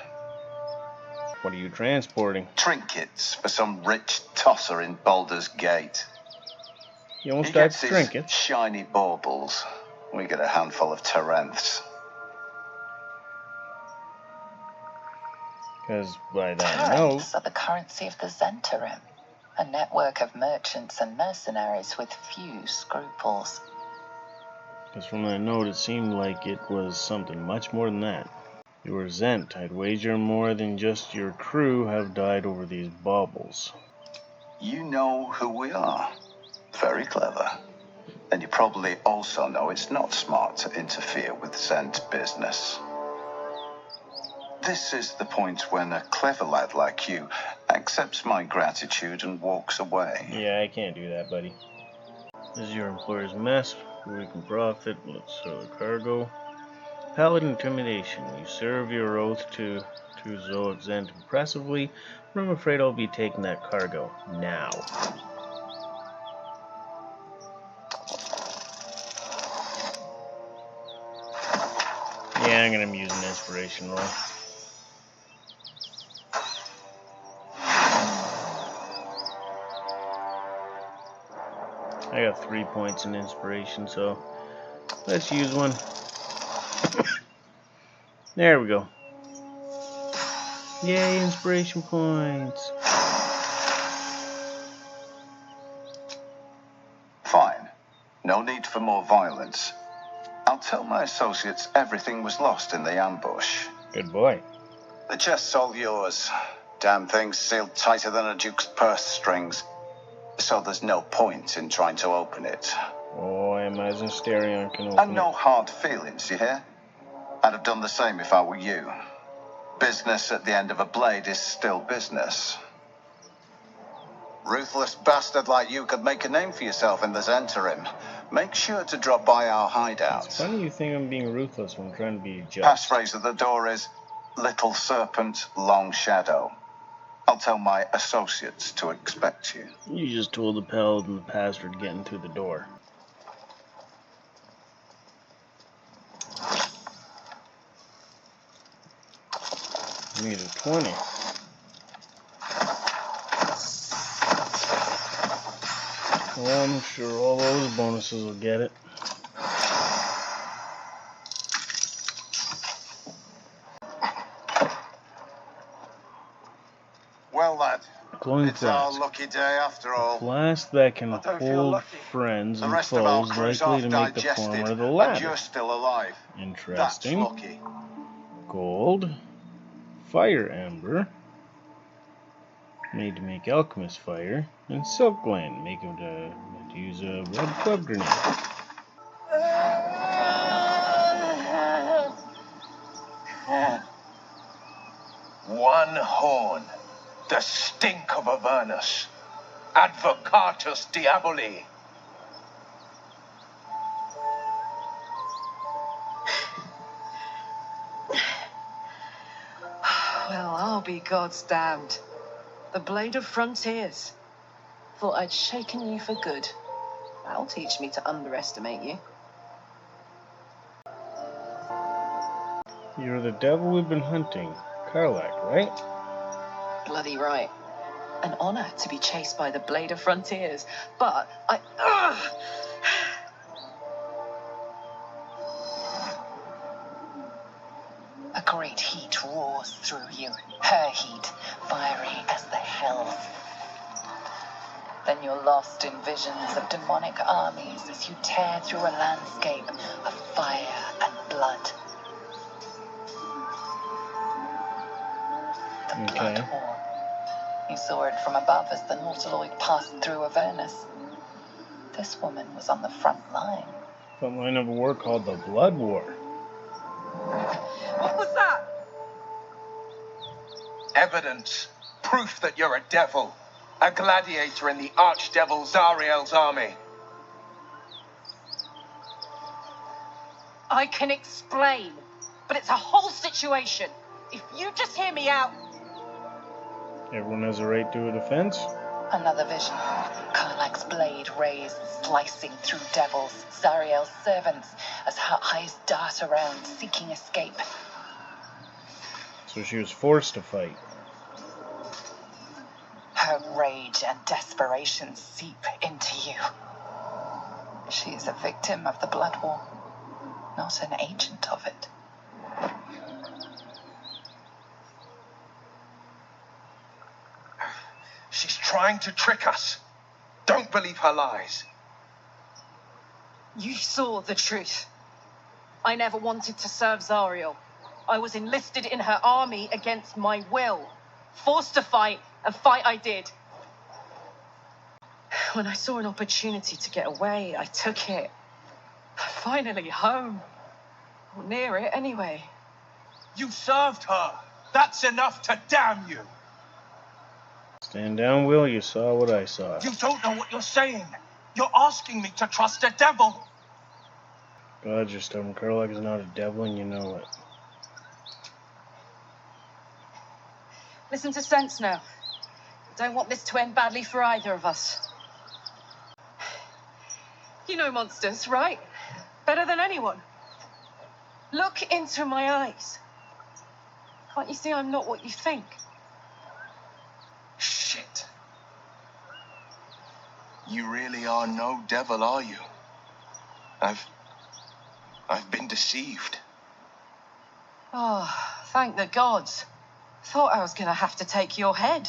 What are you transporting? Trinkets for some rich tosser in Baldur's Gate. You almost He died gets for his trinkets. shiny baubles. We get a handful of Terenths. Because by that note, Currents are the currency of the Zentarim, a network of merchants and mercenaries with few scruples. because from that note, it seemed like it was something much more than that. You were Zent. I'd wager more than just your crew have died over these baubles. You know who we are. Very clever. And you probably also know it's not smart to interfere with Zent business. This is the point when a clever lad like you accepts my gratitude and walks away. Yeah, I can't do that, buddy. This is your employer's mess. We can profit. Let's sell the cargo. Paladin intimidation. You serve your oath to Zoic Zent impressively, but I'm afraid I'll be taking that cargo now. Yeah, I'm gonna use an inspiration roll. I got 3 points in inspiration, so let's use one. There we go. Yay, inspiration points. Fine. No need for more violence. I'll tell my associates everything was lost in the ambush. Good boy. The chest's all yours. Damn thing's sealed tighter than a duke's purse strings. So there's no point in trying to open it. Oh, I imagine Sterion can open And no it. hard feelings, you hear? I'd have done the same if I were you. Business at the end of a blade is still business. Ruthless bastard like you could make a name for yourself in the Zentarim. Make sure to drop by our hideout. It's funny you think I'm being ruthless when I'm trying to be just. Passphrase at the door is Little Serpent, Long Shadow. I'll tell my associates to expect you. You just told the paladin the password getting through the door. Need a 20. Well, I'm sure all those bonuses will get it. Well, lad, Glowing it's our flask. lucky day after all. Flask that can Although if you're hold lucky, friends The and rest of our foes crew's likely half to make the digested, former the and latter. you're still alive. That's Interesting. lucky. Gold. Fire ember. Made to make alchemist fire. And silk gland. Make it to use a red club grenade. One horn, the stink of Avernus. Advocatus Diaboli. Well, I'll be God's damned. The Blade of Frontiers. Thought I'd shaken you for good. That'll teach me to underestimate you. You're the devil we've been hunting. Karlach, right? Bloody right. An honor to be chased by the Blade of Frontiers. But A great heat roars through you, her heat, fiery as the hells. Then you're lost in visions of demonic armies as you tear through a landscape of fire and blood. The Blood War. You saw it from above as the Nautiloid passed through Avernus. This woman was on the front line. Front line of a war called the Blood War. What was that? Evidence. Proof that you're a devil. A gladiator in the archdevil Zariel's army. I can explain, but it's a whole situation. If you just hear me out. Everyone has a right to a defense. Another vision. Karlach's blade raised, slicing through devils, Zariel's servants, as her eyes dart around, seeking escape. So she was forced to fight. Her rage and desperation seep into you. She is a victim of the Blood War, not an agent of it. She's trying to trick us. Don't believe her lies. You saw the truth. I never wanted to serve Zariel. I was enlisted in her army against my will. Forced to fight, and fight I did. When I saw an opportunity to get away, I took it. Finally home. Or near it, anyway. You served her. That's enough to damn you. Stand down, Wyll. You saw what I saw. You don't know what you're saying. You're asking me to trust a devil. God, you're stubborn. Karlach is not a devil, and you know it. Listen to sense now. Don't want this to end badly for either of us. You know monsters, right? Better than anyone. Look into my eyes. Can't you see I'm not what you think? Shit. You really are no devil, are you? I've been deceived. Oh, thank the gods. Thought I was gonna have to take your head.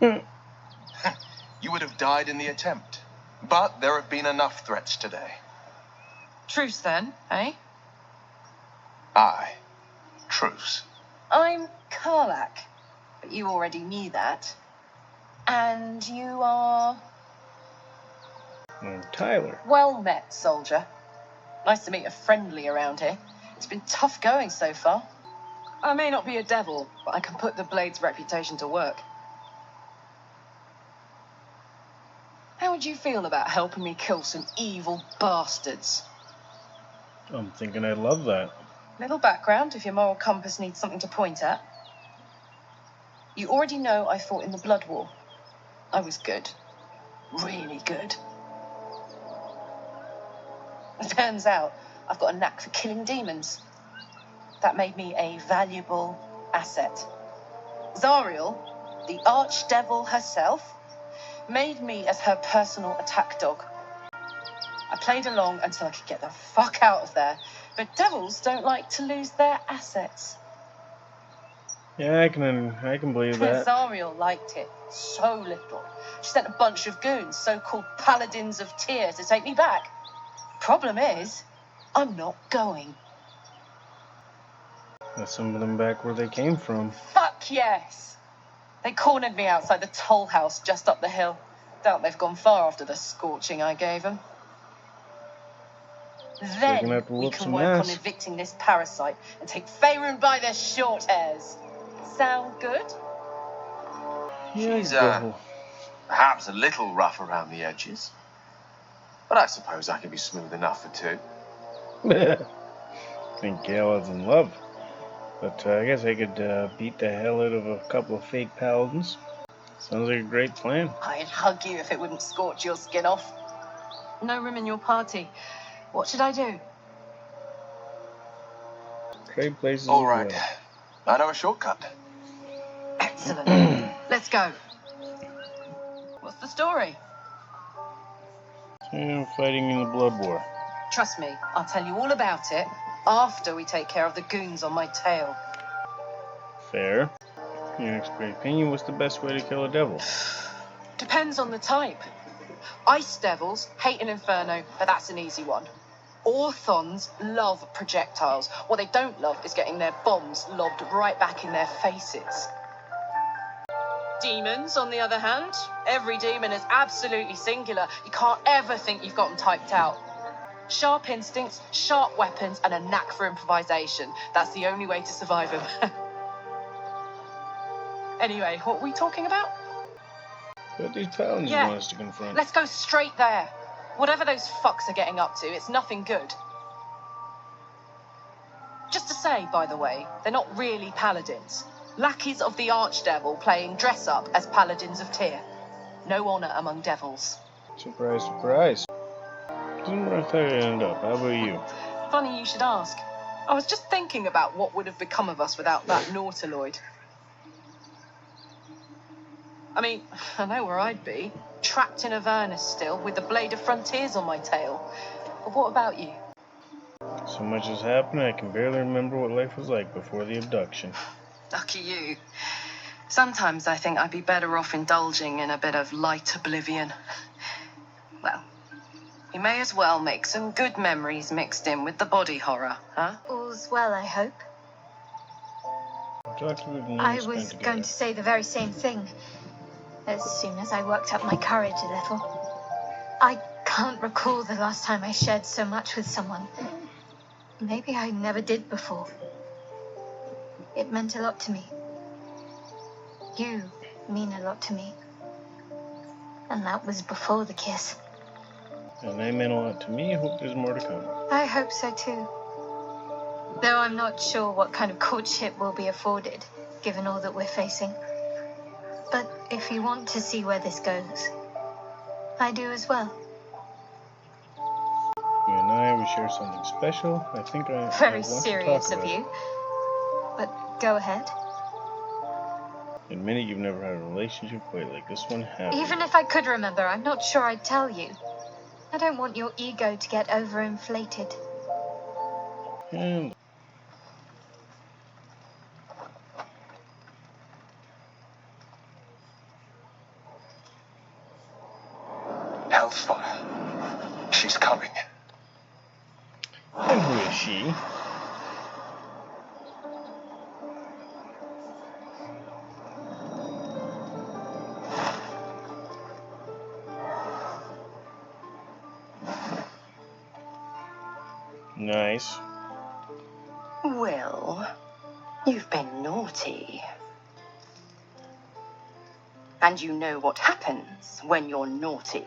You would have died in the attempt. But there have been enough threats today. Truce then, eh? Aye. Truce. I'm Karlach, but you already knew that. And you are... Tyler. Well met, soldier. Nice to meet a friendly around here. It's been tough going so far. I may not be a devil, but I can put the Blade's reputation to work. How would you feel about helping me kill some evil bastards? I'm thinking I'd love that. Little background if your moral compass needs something to point at. You already know I fought in the Blood War. I was good. Really good. It turns out I've got a knack for killing demons. That made me a valuable asset. Zariel, the archdevil herself, made me as her personal attack dog. I played along until I could get the fuck out of there, but devils don't like to lose their assets. Yeah, I can believe that. Zariel liked it so little. She sent a bunch of goons, so-called paladins of Tyr, to take me back. Problem is, I'm not going. Let's send them back where they came from. Fuck yes! They cornered me outside the toll house just up the hill. Doubt they've gone far after the scorching I gave them. Then we can work on evicting this parasite and take Faerun by their short hairs. Sound good? She's perhaps a little rough around the edges, but I suppose I can be smooth enough for two. I think Gale is in love. But I guess I could beat the hell out of a couple of fake paladins. Sounds like a great plan. I'd hug you if it wouldn't scorch your skin off. No room in your party. What should I do? Trade places. All right. I know a shortcut. Excellent. Let's go. What's the story? Fighting in the Blood War. Trust me, I'll tell you all about it After we take care of the goons on my tail. Fair. In your opinion, what's the best way to kill a devil? Depends on the type. Ice devils hate an inferno, but that's an easy one. Orthons love projectiles. What they don't love is getting their bombs lobbed right back in their faces. Demons, on the other hand, every demon is absolutely singular. You can't ever think you've got them typed out. Sharp instincts, sharp weapons, and a knack for improvisation. That's the only way to survive them. Anyway, what were we talking about? What these paladins Yeah. want us to confront. Let's go straight there. Whatever those fucks are getting up to, it's nothing good. Just to say, by the way, they're not really paladins. Lackeys of the Archdevil playing dress-up as paladins of Tyr. No honor among devils. Surprise, surprise. Isn't where I thought I'd end up. How about you? Funny you should ask. I was just thinking about what would have become of us without that Nautiloid. I mean, I know where I'd be. Trapped in Avernus still, with the Blade of Frontiers on my tail. But what about you? So much has happened, I can barely remember what life was like before the abduction. Lucky you. Sometimes I think I'd be better off indulging in a bit of light oblivion. Well, we may as well make some good memories mixed in with the body horror, huh? All's well, I hope. I was going to say the very same thing. As soon as I worked up my courage a little. I can't recall the last time I shared so much with someone. Maybe I never did before. It meant a lot to me. You mean a lot to me. And that was before the kiss. And they meant a lot to me. I hope there's more to come. I hope so too. Though I'm not sure what kind of courtship will be afforded, given all that we're facing. But if you want to see where this goes, I do as well. You and I, we share something special. I think I Very want serious to talk of about you. But go ahead. Admit it, you've never had a relationship quite like this one, have you? Even if I could remember, I'm not sure I'd tell you. I don't want your ego to get overinflated. And Hellfire. She's coming. And who is she? Nice. Wyll, you've been naughty. And you know what happens when you're naughty.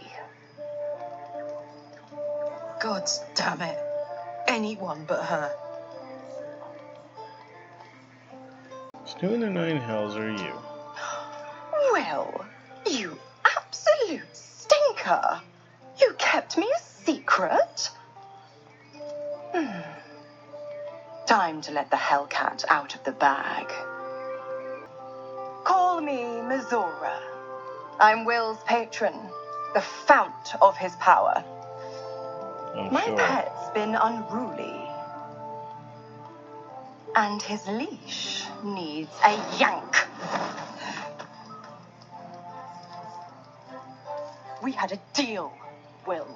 God damn it. Anyone but her. So who in the nine hells are you? Wyll, you absolute stinker. You kept me a secret? Time to let the Hellcat out of the bag. Call me Mizora. I'm Wyll's patron, the fount of his power. My sure. pet's been unruly. And his leash needs a yank. We had a deal, Wyll.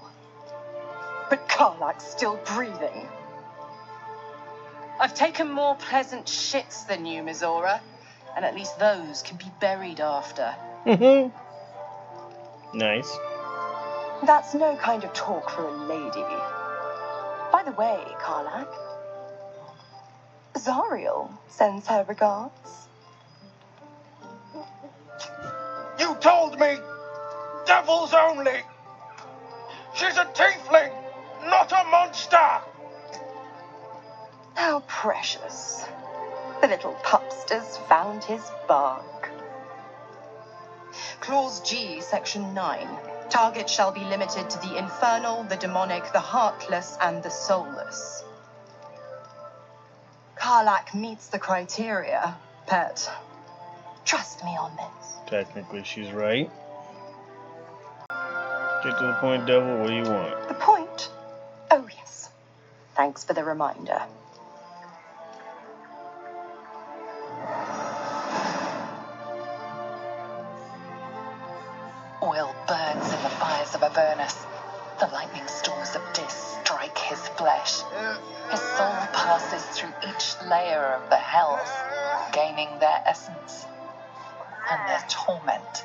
But Karlach's still breathing. I've taken more pleasant shits than you, Mizora. And at least those can be buried after. Nice. That's no kind of talk for a lady. By the way, Karlach, Zariel sends her regards. You told me devils only. She's a tiefling, not a monster. How precious. The little pupster's found his bark. Clause G, Section 9. Target shall be limited to the infernal, the demonic, the heartless, and the soulless. Karlach meets the criteria, pet. Trust me on this. Technically, she's right. Get to the point, devil. What do you want? The point? Oh, yes. Thanks for the reminder. Wyll burns in the fires of Avernus. The lightning storms of Dis strike his flesh. His soul passes through each layer of the hells, gaining their essence and their torment.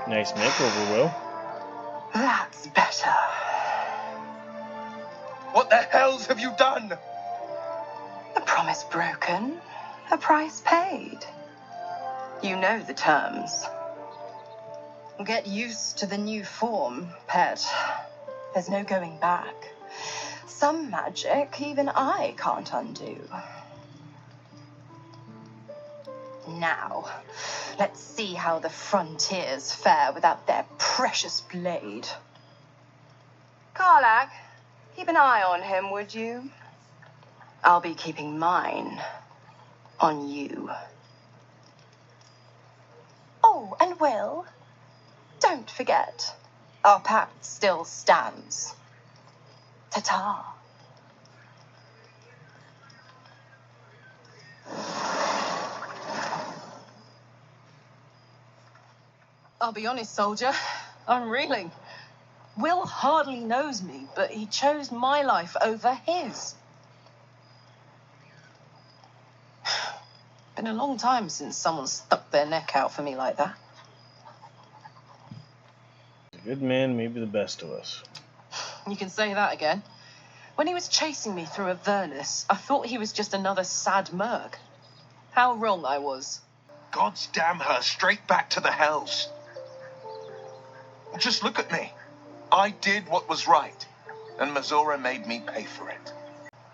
Nice makeover, Wyll. That's better. What the hells have you done? A promise broken, a price paid. You know the terms. Get used to the new form, pet. There's no going back. Some magic even I can't undo. Now, let's see how the frontiers fare without their precious blade. Karlach, keep an eye on him, would you? I'll be keeping mine on you. Oh, and Wyll, don't forget, our pact still stands. Ta-ta. I'll be honest, soldier. I'm reeling. Wyll hardly knows me, but he chose my life over his. Been a long time since someone stuck their neck out for me like that. A good man, maybe the best of us. You can say that again. When he was chasing me through Avernus, I thought he was just another sad merc. How wrong I was. God's damn her, straight back to the hells. Just look at me. I did what was right, and Mazora made me pay for it.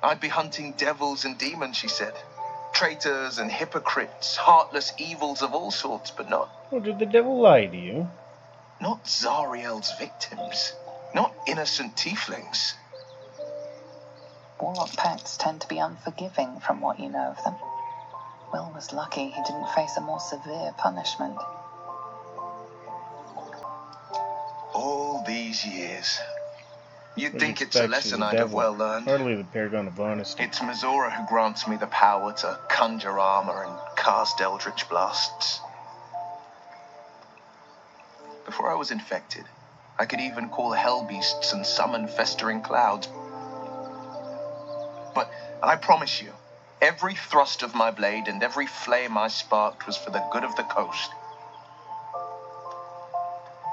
I'd be hunting devils and demons, she said. Traitors and hypocrites, heartless evils of all sorts, but not... Oh, did the devil lie to you? Not Zariel's victims. Not innocent tieflings. Warlock pacts tend to be unforgiving from what you know of them. Wyll was lucky he didn't face a more severe punishment. All these years. You'd What think he it's a expects is lesson a I'd have devil. well learned. Hardly the paragon of honesty. It's Mazora who grants me the power to conjure armor and cast eldritch blasts. Before I was infected, I could even call hell beasts and summon festering clouds. But I promise you, every thrust of my blade and every flame I sparked was for the good of the coast.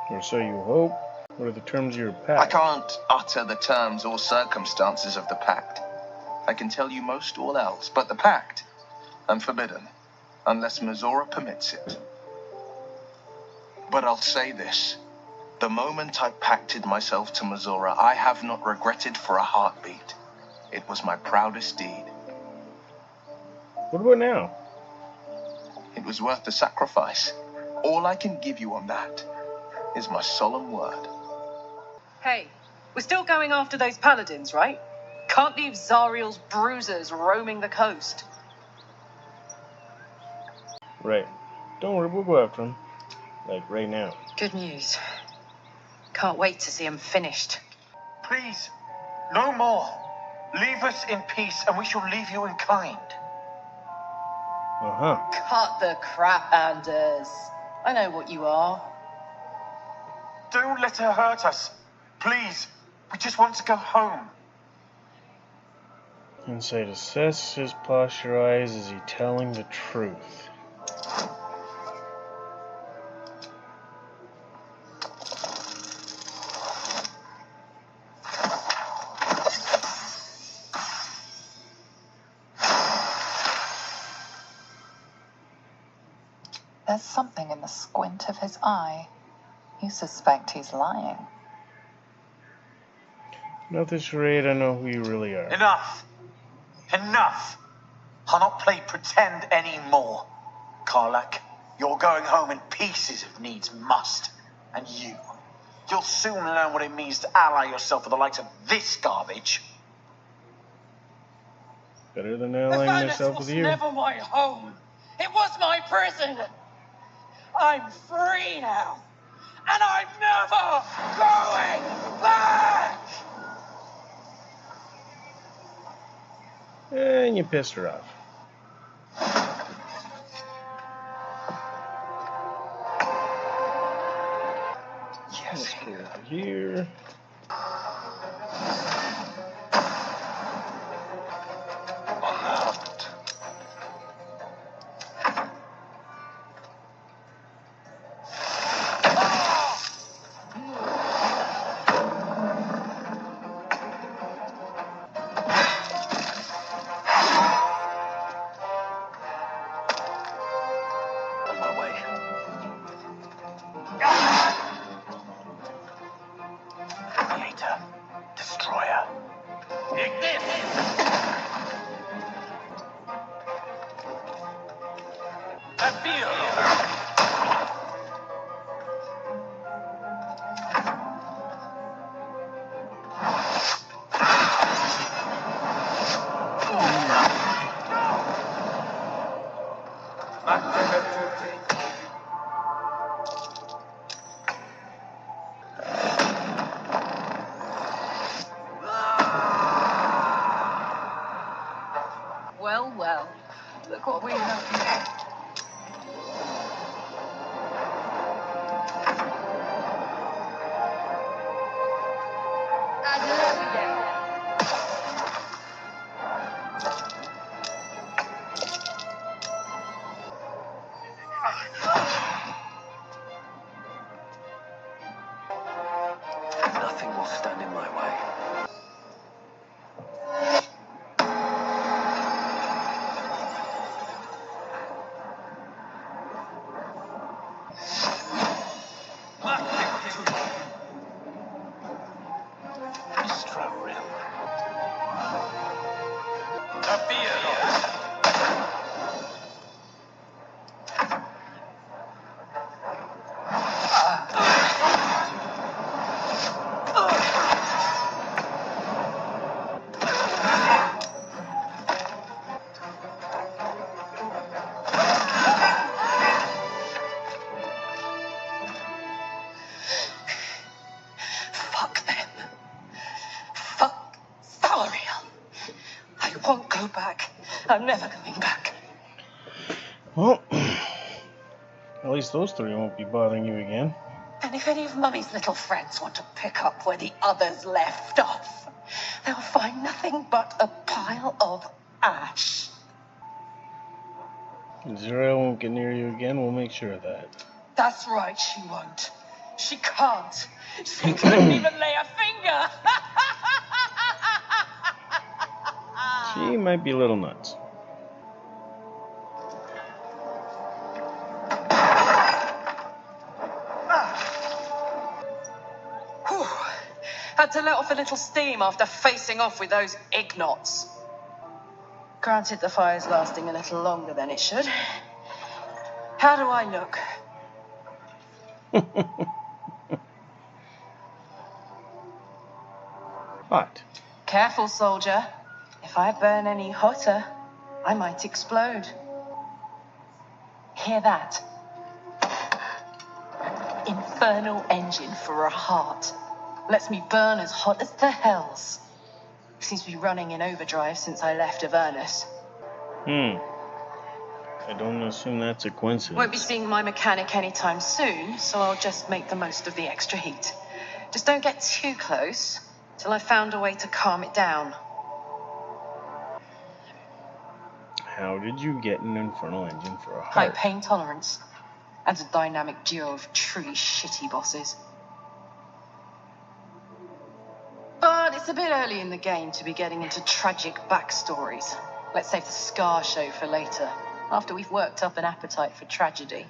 Or so you hope. What are the terms of your I pact? can't utter the terms or circumstances of the pact. I can tell you most all else, but the pact, unforbidden, unless Mazora permits it. But I'll say this. The moment I pacted myself to Mazora, I have not regretted for a heartbeat. It was my proudest deed. What about now? It was worth the sacrifice. All I can give you on that is my solemn word. Hey, we're still going after those paladins, right? Can't leave Zariel's bruisers roaming the coast. Right. Don't worry, we'll go after him. Like, right now. Good news. Can't wait to see him finished. Please, no more. Leave us in peace, and we shall leave you in kind. Uh-huh. Cut the crap, Anders. I know what you are. Don't let her hurt us. Please, we just want to go home. Insight assess his posture eyes. Is he telling the truth? There's something in the squint of his eye. You suspect he's lying. Not this charade, I know who you really are. Enough. Enough. I'll not play pretend anymore. Karlach, you're going home in pieces if needs must. And you'll soon learn what it means to ally yourself with the likes of this garbage. Better than allying myself with you. Never my home. It was my prison. I'm free now, and I'm never going back. And you pissed her off. Yes, Let's go over here. on the hunt. On my way. Creator, destroyer. Well, well. Look what we have. Nothing will stand in my way. Fuck them. Fuck Thariel. I won't go back. I'm never going back. Well, at least those three won't be bothering you again. And if any of Mummy's little friends want to pick up where the others left off, they'll find nothing but a pile of ash. Zero won't get near you again. We'll make sure of that. That's right, she won't. She can't. She couldn't even lay a finger. She might be a little nuts. Whew. Had to let off a little steam after facing off with those ignots. Granted, the fire's lasting a little longer than it should. How do I look? Hot. Careful, soldier. If I burn any hotter, I might explode. Hear that? Infernal engine for a heart. Lets me burn as hot as the hells. Seems to be running in overdrive since I left Avernus. I don't assume that's a coincidence. Won't be seeing my mechanic anytime soon, so I'll just make the most of the extra heat. Just don't get too close till I've found a way to calm it down. How did you get an infernal engine for a High heart? pain tolerance and a dynamic duo of truly shitty bosses. But it's a bit early in the game to be getting into tragic backstories. Let's save the Scar show for later, after we've worked up an appetite for tragedy.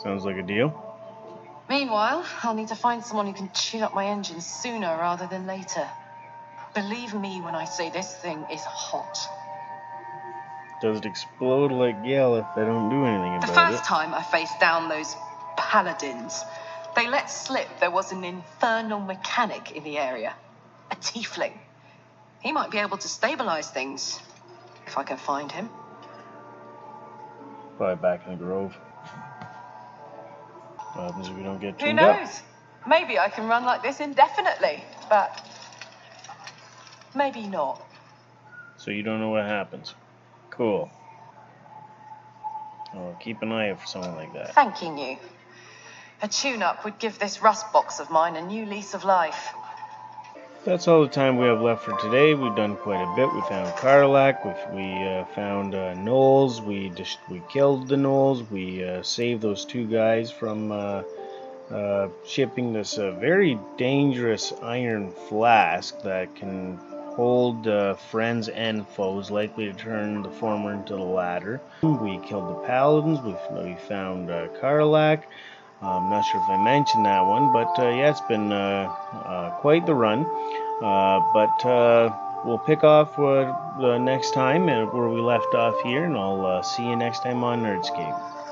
Sounds like a deal. Meanwhile, I'll need to find someone who can tune up my engine sooner rather than later. Believe me when I say this thing is hot. Does it explode like Yell if I don't do anything The about first it? time I faced down those paladins, they let slip there was an infernal mechanic in the area. A tiefling. He might be able to stabilize things, if I can find him. Probably back in the grove. What happens if we don't get Who tuned up? knows? Maybe I can run like this indefinitely, but maybe not. So you don't know what happens. Cool. Well, keep an eye out for someone like that. Thanking you. A tune-up would give this rust box of mine a new lease of life. That's all the time we have left for today. We've done quite a bit. We found Karlach. We found gnolls. We killed the gnolls. We saved those two guys from shipping this very dangerous iron flask that can hold friends and foes, likely to turn the former into the latter. We killed the paladins. We found Karlach. I'm not sure if I mentioned that one, but yeah, it's been quite the run. But we'll pick off the next time where we left off here, and I'll see you next time on Nerdscape.